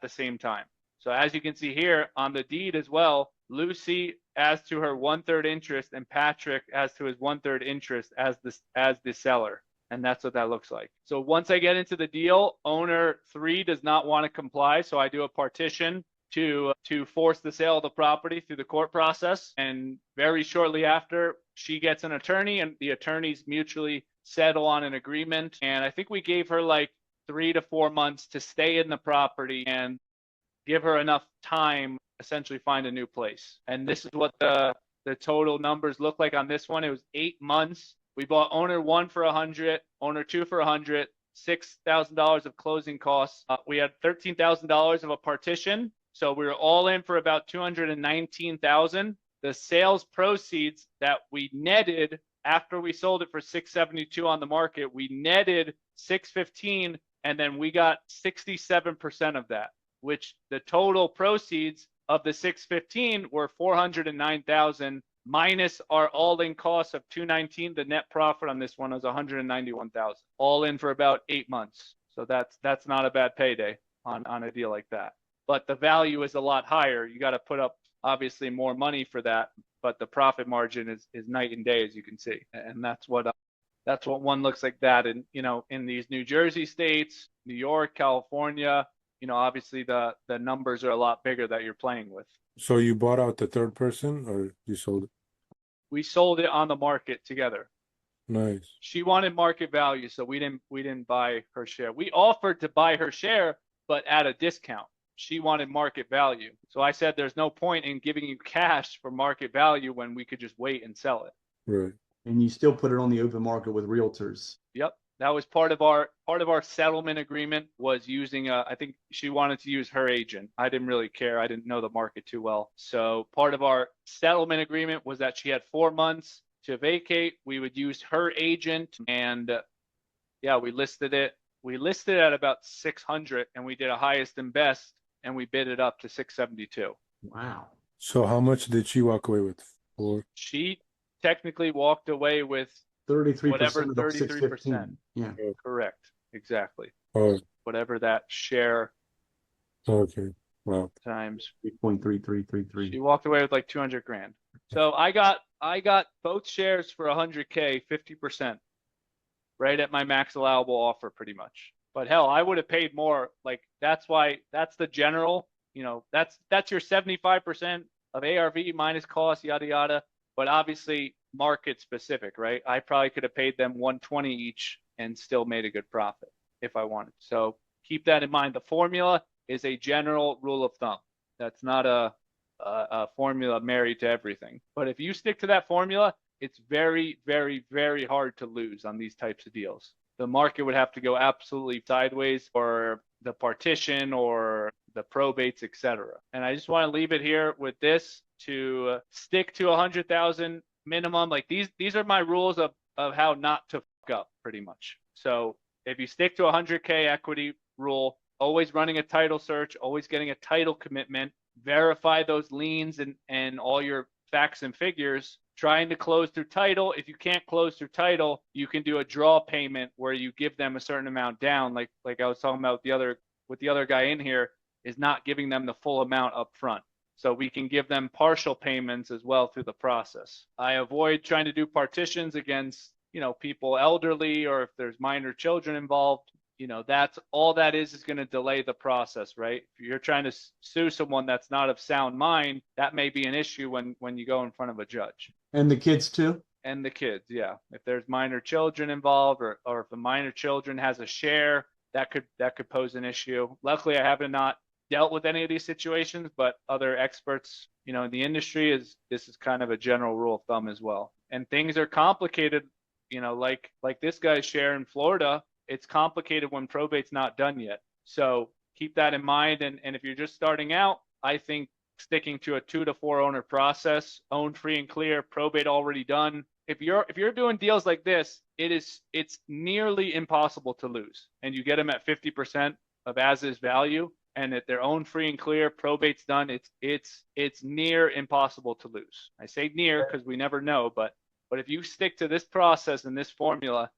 same time. So as you can see here on the deed as well, Lucy as to her 1/3 interest and Patrick as to his 1/3 interest as the seller. And that's what that looks like. So once I get into the deal, owner 3 does not want to comply. So I do a partition to force the sale of the property through the court process. And very shortly after, she gets an attorney and the attorneys mutually settle on an agreement. And I think we gave her like 3 to 4 months to stay in the property and give her enough time, essentially find a new place. And this is what the total numbers look like on this one. It was 8 months. We bought owner 1 for 100, owner 2 for 100, $6,000 of closing costs. We had $13,000 of a partition. So we were all in for about $219,000. The sales proceeds that we netted after we sold it for $672 on the market, we netted $615, and then we got 67% of that, which the total proceeds of the $615 were $409,000 minus our all-in cost of $219. The net profit on this one was $191,000, all in for about 8 months. So that's not a bad payday on a deal like that. But the value is a lot higher. You got to put up obviously more money for that, but the profit margin is night and day, as you can see. And that's what one looks like that. And in these New Jersey states, New York, California, obviously the numbers are a lot bigger that you're playing with. So you bought out the third person or you sold it? We sold it on the market together. Nice. She wanted market value, so we didn't buy her share. We offered to buy her share, but at a discount. She wanted market value. So I said there's no point in giving you cash for market value when we could just wait and sell it. Right. And you still put it on the open market with realtors. Yep. That was part of our settlement agreement was using I think she wanted to use her agent. I didn't really care. I didn't know the market too well. So part of our settlement agreement was that she had 4 months to vacate. We would use her agent and we listed it. We listed it at about 600 and we did a highest and best and we bid it up to 672. Wow. So how much did she walk away with? She technically walked away with 33%. whatever, of 33%. Yeah. Correct. Exactly. Oh, Whatever that share okay. Wow. times. 3.3333. She walked away with like 200 grand. So I got both shares for 100K, 50%, right at my max allowable offer pretty much. But hell, I would have paid more. Like that's the general, that's your 75% of ARV minus cost, yada, yada. But obviously market specific, right? I probably could have paid them 120 each and still made a good profit if I wanted. So keep that in mind. The formula is a general rule of thumb. That's not a formula married to everything. But if you stick to that formula, it's very, very, very hard to lose on these types of deals. The market would have to go absolutely sideways, or the partition or the probates, etc. And I just want to leave it here with this to stick to 100,000 minimum. Like these are my rules of how not to fuck up pretty much. So if you stick to 100K equity rule, always running a title search, always getting a title commitment, verify those liens and all your facts and figures, trying to close through title. If you can't close through title, you can do a draw payment where you give them a certain amount down. Like I was talking about with the other guy in here, is not giving them the full amount up front. So we can give them partial payments as well through the process. I avoid trying to do partitions against, people elderly or if there's minor children involved. you know, that's all that is going to delay the process, right? If you're trying to sue someone that's not of sound mind, that may be an issue when you go in front of a judge. And the kids too? And the kids, yeah. If there's minor children involved, or if a minor children has a share, that could pose an issue. Luckily, I haven't not dealt with any of these situations, but other experts, you know, in the industry, this is kind of a general rule of thumb as well. And things are complicated, you know, like this guy's share in Florida. It's complicated when probate's not done yet. So keep that in mind. And if you're just starting out, I think sticking to a 2 to 4 owner process, own free and clear, probate already done. If you're doing deals like this, it's nearly impossible to lose. And you get them at 50% of as is value, and if they're own free and clear, probate's done, it's near impossible to lose. I say near because we never know, but if you stick to this process and this formula,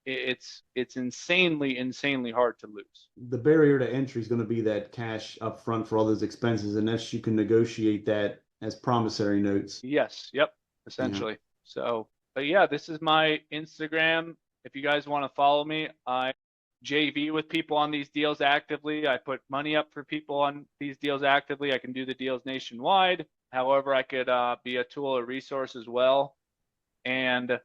it's insanely hard to lose. The barrier to entry is going to be that cash up front for all those expenses, unless you can negotiate that as promissory notes. Yes, yep, essentially. Yeah. So, but yeah, this is my Instagram. If you guys want to follow me, I JV with people on these deals actively. I put money up for people on these deals actively. I can do the deals nationwide. However, I could be a tool or resource as well. And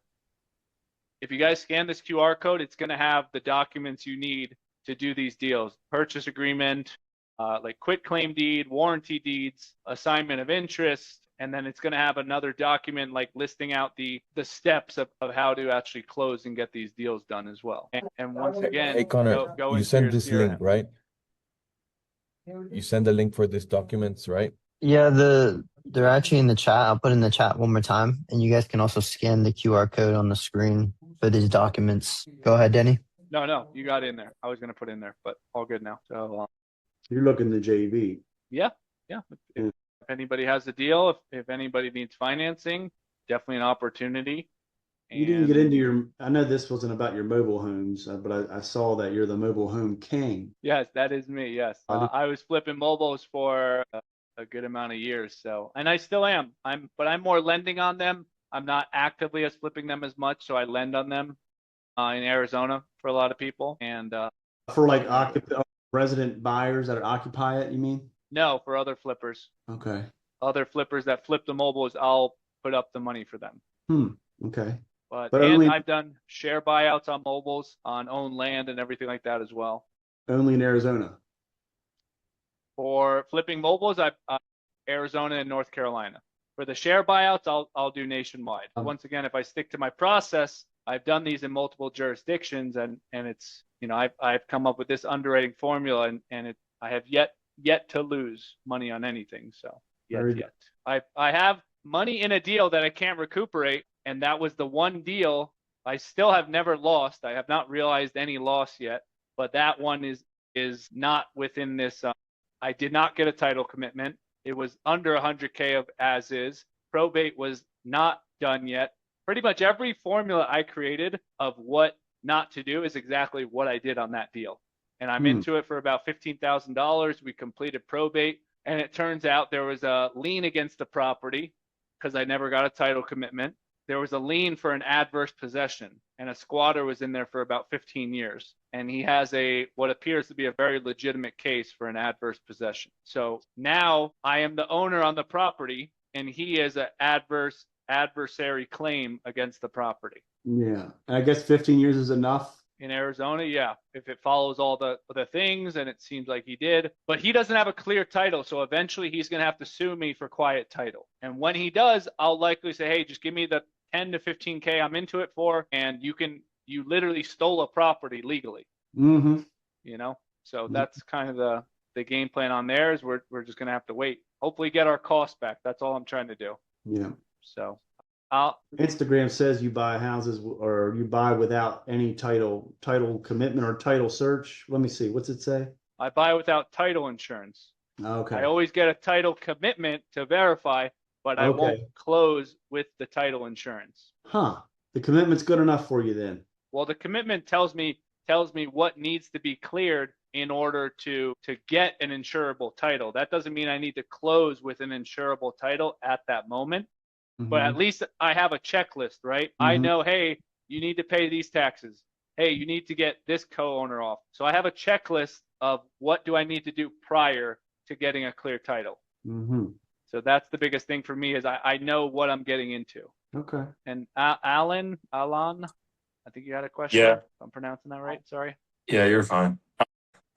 if you guys scan this QR code, it's going to have the documents you need to do these deals. Purchase agreement, like quitclaim deed, warranty deeds, assignment of interest, and then it's going to have another document like listing out the steps of how to actually close and get these deals done as well. And once again, hey Connor, go you send this CRM. link, right? You send the link for these documents, right? Yeah, they're actually in the chat. I'll put in the chat one more time, and you guys can also scan the QR code on the screen for these documents. Go ahead, Denny. No, you got it in there. I was going to put it in there, but all good now. So you're looking to JV. Yeah. If anybody has a deal, if anybody needs financing, definitely an opportunity. You didn't get into I know this wasn't about your mobile homes, but I saw that you're the mobile home king. Yes, that is me. Yes. I was flipping mobiles for a good amount of years. So, and I still am. But I'm more lending on them. I'm not actively as flipping them as much. So I lend on them in Arizona for a lot of people. And for like resident buyers that occupy it, you mean? No, for other flippers. Okay. Other flippers that flip the mobiles, I'll put up the money for them. Okay. But I've done share buyouts on mobiles, on owned land and everything like that as well. Only in Arizona? For flipping mobiles, I Arizona and North Carolina. For the share buyouts, I'll do nationwide. Once again, if I stick to my process, I've done these in multiple jurisdictions, and it's, you know, I've come up with this underwriting formula, and I have yet to lose money on anything. So yet. I have money in a deal that I can't recuperate, and that was the one deal I still have never lost. I have not realized any loss yet, but that one is not within this. I did not get a title commitment. It was under 100K of as is. Probate was not done yet. Pretty much every formula I created of what not to do is exactly what I did on that deal. And I'm into it for about $15,000. We completed probate, and it turns out there was a lien against the property because I never got a title commitment. There was a lien for an adverse possession, and a squatter was in there for about 15 years. And he has what appears to be a very legitimate case for an adverse possession. So now I am the owner on the property, and he is an adversary claim against the property. Yeah. And I guess 15 years is enough. In Arizona, yeah, if it follows all the things, and it seems like he did. But he doesn't have a clear title, so eventually he's going to have to sue me for quiet title. And when he does, I'll likely say, hey, just give me the 10 to 15K I'm into it for, and you literally stole a property legally. Mm-hmm. You know, so that's kind of the game plan on there. Is we're just going to have to wait. Hopefully get our costs back. That's all I'm trying to do. Yeah. So Instagram says you buy houses or you buy without any title commitment or title search. Let me see. What's it say? I buy without title insurance. Okay. I always get a title commitment to verify, but I won't close with the title insurance. Huh. The commitment's good enough for you then. Well, the commitment tells me what needs to be cleared in order to get an insurable title. That doesn't mean I need to close with an insurable title at that moment. But at least I have a checklist, right? I know, hey, you need to pay these taxes. hey, you need to get this co-owner off. So I have a checklist of what do I need to do prior to getting a clear title. Mm-hmm. So that's the biggest thing for me is I know what I'm getting into. Okay. And Alan, I think you had a question. Yeah. If I'm pronouncing that right. Sorry. Yeah, you're fine.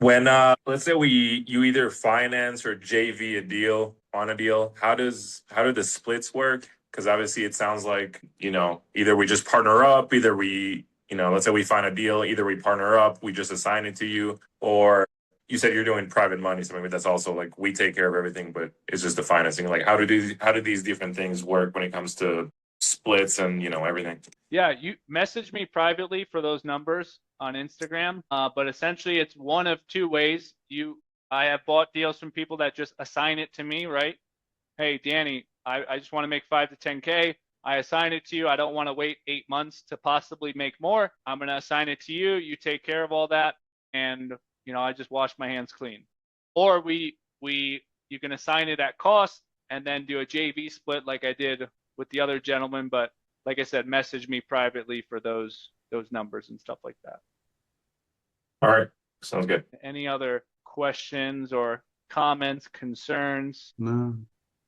When let's say you either finance or JV a deal on a deal, how do the splits work? Because obviously it sounds like, either we just partner up, either we, let's say we find a deal, either we partner up, we just assign it to you, or you said you're doing private money, so maybe that's also like we take care of everything, but it's just the financing. Like how do these different things work when it comes to splits and everything? Yeah, you message me privately for those numbers on Instagram. But essentially it's one of two ways. I have bought deals from people that just assign it to me, right? Hey, Danny, I just want to make 5 to 10K. I assign it to you. I don't want to wait 8 months to possibly make more. I'm going to assign it to you. You take care of all that. And, I just wash my hands clean. Or you can assign it at cost and then do a JV split like I did with the other gentleman. But like I said, message me privately for those numbers and stuff like that. All right. Sounds good. Any other questions or comments, concerns? No.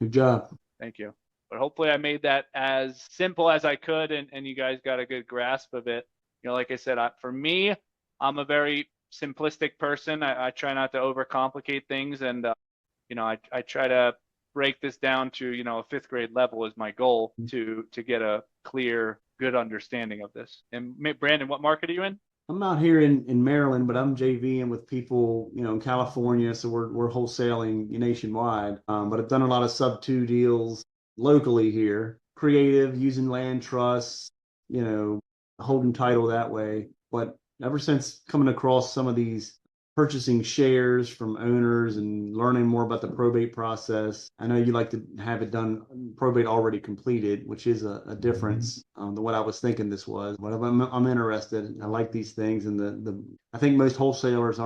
Good job. Thank you. But hopefully I made that as simple as I could and you guys got a good grasp of it. Like I said, for me, I'm a very simplistic person. I try not to overcomplicate things. And, I try to break this down to, a 5th grade level is my goal to get a clear, good understanding of this. And Brandon, what market are you in? I'm out here in Maryland, but I'm JVing with people, in California. So we're wholesaling nationwide. But I've done a lot of sub-2 deals locally here, creative, using land trusts, holding title that way. But ever since coming across some of these purchasing shares from owners and learning more about the probate process, I know you like to have it done probate already completed, which is a difference than what I was thinking this was. But I'm interested. I like these things, and I think most wholesalers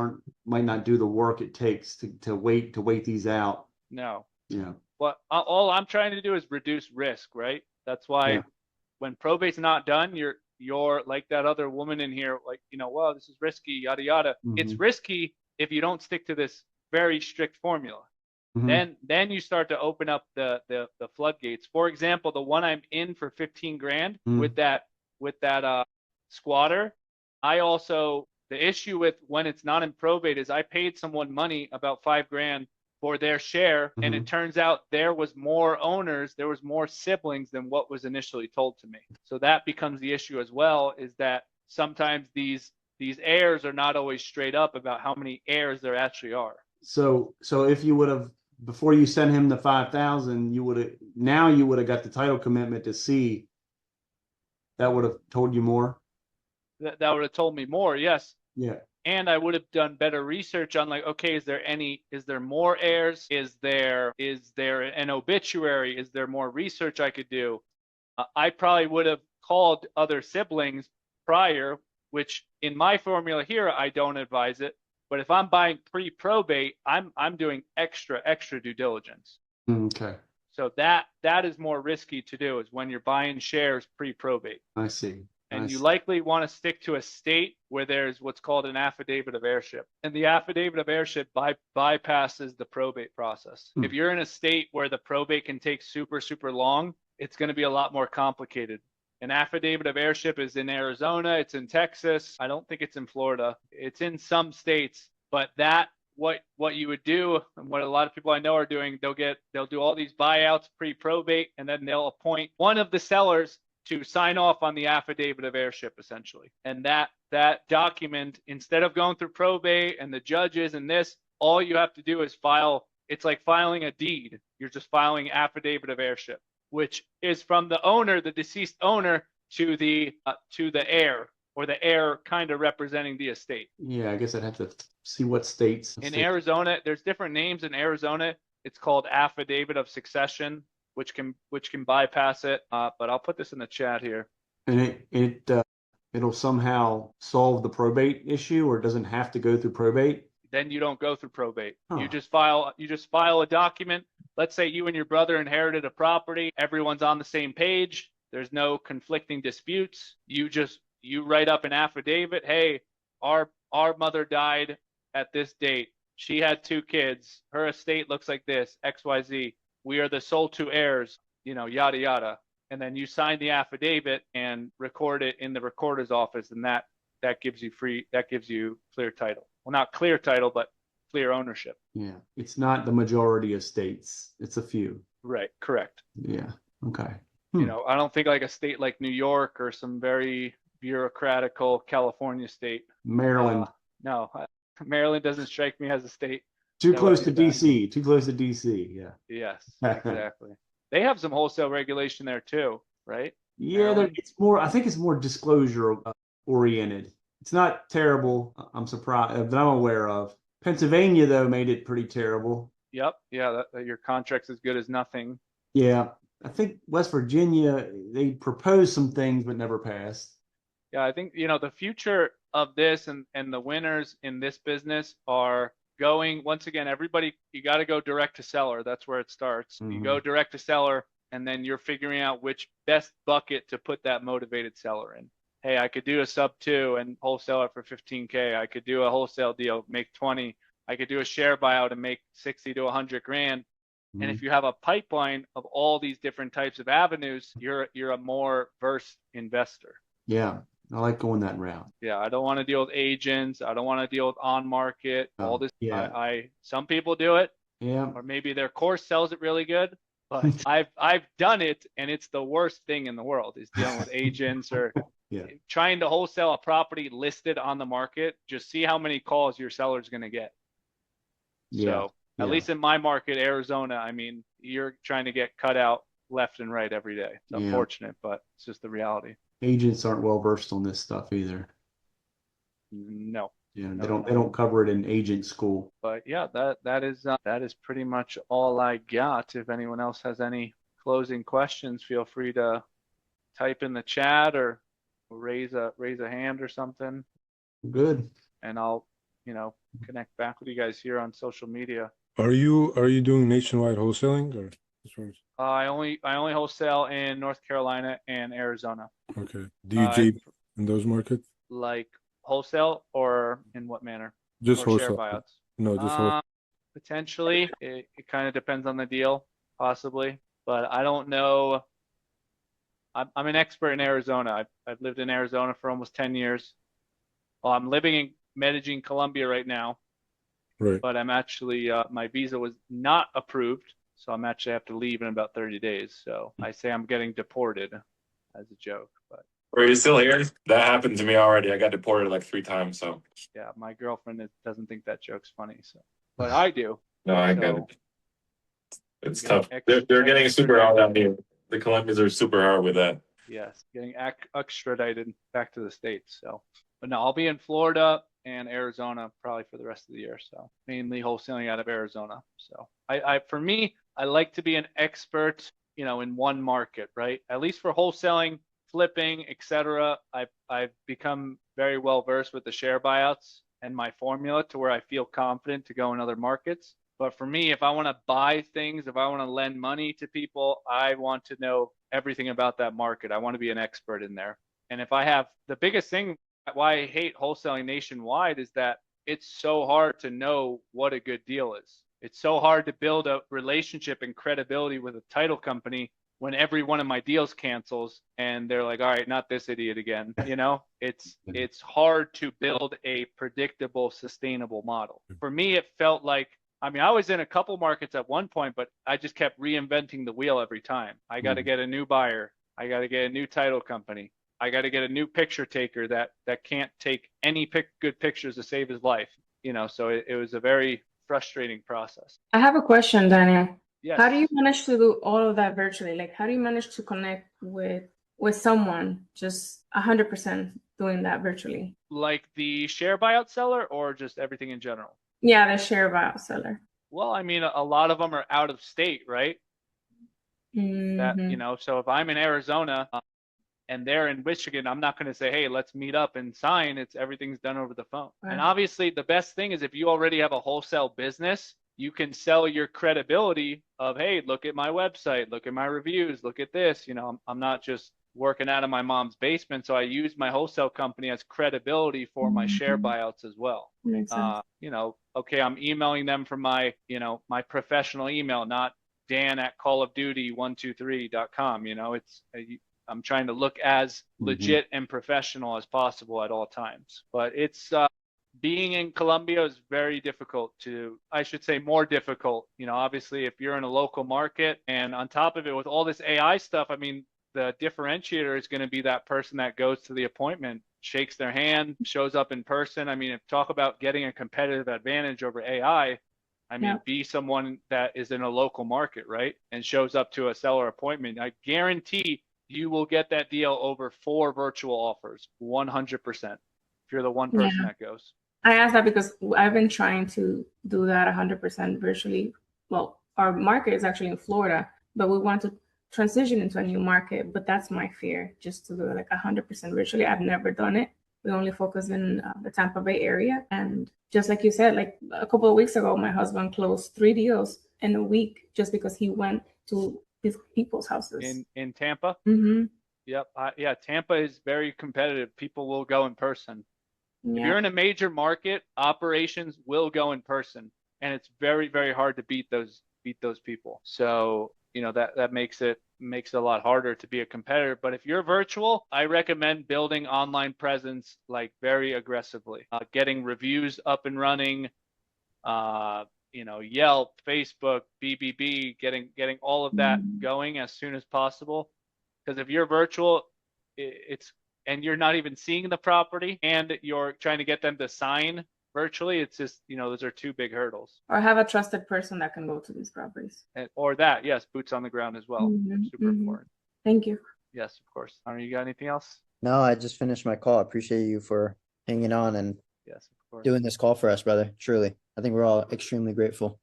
might not do the work it takes to wait these out. No. Yeah. But all I'm trying to do is reduce risk, right? That's why when probate's not done, you're like that other woman in here, like, well, this is risky, yada, yada. Mm-hmm. It's risky if you don't stick to this very strict formula. Mm-hmm. Then you start to open up the floodgates. For example, the one I'm in for 15 grand with that squatter. The issue with when it's not in probate is I paid someone money, about 5 grand, for their share, and it turns out there was more owners, there was more siblings than what was initially told to me. So that becomes the issue as well, is that sometimes these heirs are not always straight up about how many heirs there actually are. So if you would have, before you sent him the 5,000, you would have got the title commitment to see. That would have told you more. That would have told me more, yes. Yeah. And I would have done better research on, like, okay, is there more heirs? Is there an obituary? Is there more research I could do? I probably would have called other siblings prior, which in my formula here, I don't advise it. But if I'm buying pre-probate, I'm doing extra due diligence. Okay. So that is more risky to do, is when you're buying shares pre-probate. I see. And you likely want to stick to a state where there's what's called an affidavit of heirship. And the affidavit of heirship bypasses the probate process. If you're in a state where the probate can take super, super long, it's going to be a lot more complicated. An affidavit of heirship is in Arizona. It's in Texas. I don't think it's in Florida. It's in some states. But what you would do, and what a lot of people I know are doing, they'll do all these buyouts pre-probate, and then they'll appoint one of the sellers to sign off on the affidavit of heirship, essentially. And that document, instead of going through probate and the judges and this, all you have to do is it's like filing a deed. You're just filing affidavit of heirship, which is from the owner, the deceased owner, to the heir, or the heir kind of representing the estate. Yeah, I guess I'd have to see what states. In Arizona, there's different names in Arizona. It's called affidavit of succession, which can bypass it. But I'll put this in the chat here. And it'll somehow solve the probate issue, or it doesn't have to go through probate? Then you don't go through probate. Huh. You just file a document. Let's say you and your brother inherited a property. Everyone's on the same page. There's no conflicting disputes. You just you write up an affidavit. Hey, our mother died at this date. She had 2 kids. Her estate looks like this, XYZ. We are the sole 2 heirs, yada, yada. And then you sign the affidavit and record it in the recorder's office. And that gives you clear title. Well, not clear title, but clear ownership. Yeah. It's not the majority of states. It's a few. Right. Correct. Yeah. Okay. I don't think like a state like New York or some very bureaucratical California state. Maryland. No, Maryland doesn't strike me as a state. Too close to DC. Too close to DC. Yeah. Yes, exactly. They have some wholesale regulation there too, right? Yeah, it's more. I think it's more disclosure oriented. It's not terrible. I'm surprised that I'm aware of. Pennsylvania though made it pretty terrible. Yep. Yeah, that your contract's as good as nothing. Yeah, I think West Virginia, they proposed some things but never passed. Yeah, I think the future of this and the winners in this business are going, once again, everybody, you got to go direct to seller. That's where it starts. You go direct to seller, and then you're figuring out which best bucket to put that motivated seller in. Hey, I could do a sub 2 and wholesale it for 15K. I could do a wholesale deal, make 20. I could do a share buyout and make 60 to 100 grand. And if you have a pipeline of all these different types of avenues, you're a more versed investor. Yeah, I like going that route. Yeah, I don't want to deal with agents. I don't want to deal with on market. All this. Yeah. Some people do it. Yeah. Or maybe their course sells it really good. But I've done it, and it's the worst thing in the world is dealing with agents or trying to wholesale a property listed on the market. Just see how many calls your seller's going to get. So at least in my market, Arizona, I mean, you're trying to get cut out left and right every day. It's unfortunate, but it's just the reality. Agents aren't well versed on this stuff either. No. Yeah, they don't cover it in agent school. But yeah, that is pretty much all I got. If anyone else has any closing questions, feel free to type in the chat or raise a hand or something. Good. And I'll connect back with you guys here on social media. Are you doing nationwide wholesaling or? I only wholesale in North Carolina and Arizona. Okay. Do you JV in those markets? Like wholesale or in what manner? Just or wholesale. Share buyouts. No, just wholesale. Potentially, it kind of depends on the deal, possibly. But I don't know. I'm an expert in Arizona. I've lived in Arizona for almost 10 years. Well, I'm living in Medellin, Colombia right now. Right. But I'm actually, my visa was not approved. So I'm actually have to leave in about 30 days. So I say I'm getting deported as a joke. But Are you still here? That happened to me already. I got deported like 3 times. So yeah, my girlfriend doesn't think that joke's funny. So, but I do. no, I got it. It's tough. They're getting super hard on me. The Colombians are super hard with that. Yes, getting extradited back to the States. So, but no, I'll be in Florida and Arizona probably for the rest of the year. So mainly wholesaling out of Arizona. So for me, I like to be an expert, in one market, right? At least for wholesaling, flipping, etc. I've become very well versed with the share buyouts and my formula to where I feel confident to go in other markets. But for me, if I want to buy things, if I want to lend money to people, I want to know everything about that market. I want to be an expert in there. And if I have the biggest thing why I hate wholesaling nationwide is that it's so hard to know what a good deal is. It's so hard to build a relationship and credibility with a title company when every one of my deals cancels and they're like, all right, not this idiot again. It's hard to build a predictable, sustainable model. For me, it felt like, I was in a couple markets at one point, but I just kept reinventing the wheel every time. I got to get a new buyer. I got to get a new title company. I got to get a new picture taker that can't take any good pictures to save his life. So it was a very frustrating process. I have a question, Daniel. Yes. How do you manage to do all of that virtually? Like, how do you manage to connect with someone just 100% doing that virtually? Like the share buyout seller or just everything in general? Yeah, the share buyout seller. Well, a lot of them are out of state, right? Mm-hmm. So if I'm in Arizona and they're in Michigan, I'm not going to say, hey, let's meet up and sign. Everything's done over the phone. Right. And obviously the best thing is if you already have a wholesale business, you can sell your credibility of, hey, look at my website, look at my reviews, look at this. I'm not just working out of my mom's basement. So I used my wholesale company as credibility for my share buyouts as well. Makes sense. You know, okay, I'm emailing them from my, you know, my professional email, not dan@callofduty123.com. You know, I'm trying to look as legit and professional as possible at all times. But it's being in Colombia is very difficult I should say more difficult. You know, obviously if you're in a local market, and on top of it with all this AI stuff, I mean, the differentiator is going to be that person that goes to the appointment, shakes their hand, shows up in person. I mean, if talk about getting a competitive advantage over AI, I mean, be someone that is in a local market, right? And shows up to a seller appointment. I guarantee you will get that deal over 4 virtual offers, 100%. If you're the one person that goes. I asked that because I've been trying to do that 100% virtually. Well, our market is actually in Florida, but we want to transition into a new market. But that's my fear, just to do it like 100% virtually. I've never done it. We only focus in the Tampa Bay area. And just like you said, like a couple of weeks ago, my husband closed 3 deals in a week just because he went to these people's houses. In Tampa? Mm-hmm. Yep. Yeah, Tampa is very competitive. People will go in person. Yeah. If you're in a major market, operations will go in person, and it's very, very hard to beat those people. So, you know, that makes it a lot harder to be a competitor. But if you're virtual, I recommend building online presence like very aggressively, getting reviews up and running, you know, Yelp, Facebook, BBB, getting all of that going as soon as possible. Because if you're virtual, and you're not even seeing the property and you're trying to get them to sign virtually, it's just, you know, those are 2 big hurdles. Or have a trusted person that can go to these properties. Or that, yes, boots on the ground as well. Super important. Thank you. Yes, of course. Hunter, you got anything else? No, I just finished my call. I appreciate you for hanging on and Yes, of course. doing this call for us, brother. Truly. I think we're all extremely grateful.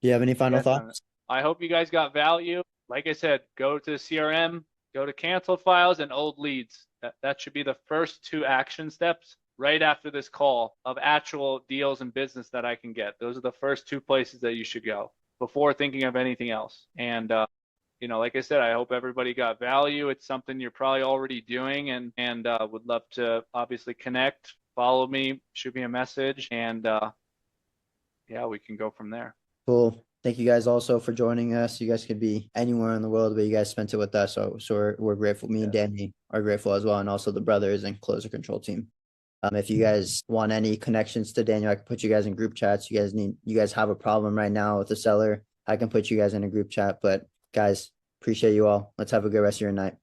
Do you have any final thoughts? I hope you guys got value. Like I said, go to CRM, go to canceled files and old leads. That should be the first 2 action steps right after this call of actual deals and business that I can get. Those are the first 2 places that you should go before thinking of anything else. And, you know, like I said, I hope everybody got value. It's something you're probably already doing, and would love to obviously connect, follow me, shoot me a message, and yeah, we can go from there. Cool. Thank you guys also for joining us. You guys could be anywhere in the world, but you guys spent it with us. So we're grateful. Me and Danny are grateful as well. And also the brothers and closer control team. If you guys want any connections to Daniel, I can put you guys in group chats. You guys have a problem right now with the seller, I can put you guys in a group chat. But guys, appreciate you all. Let's have a good rest of your night.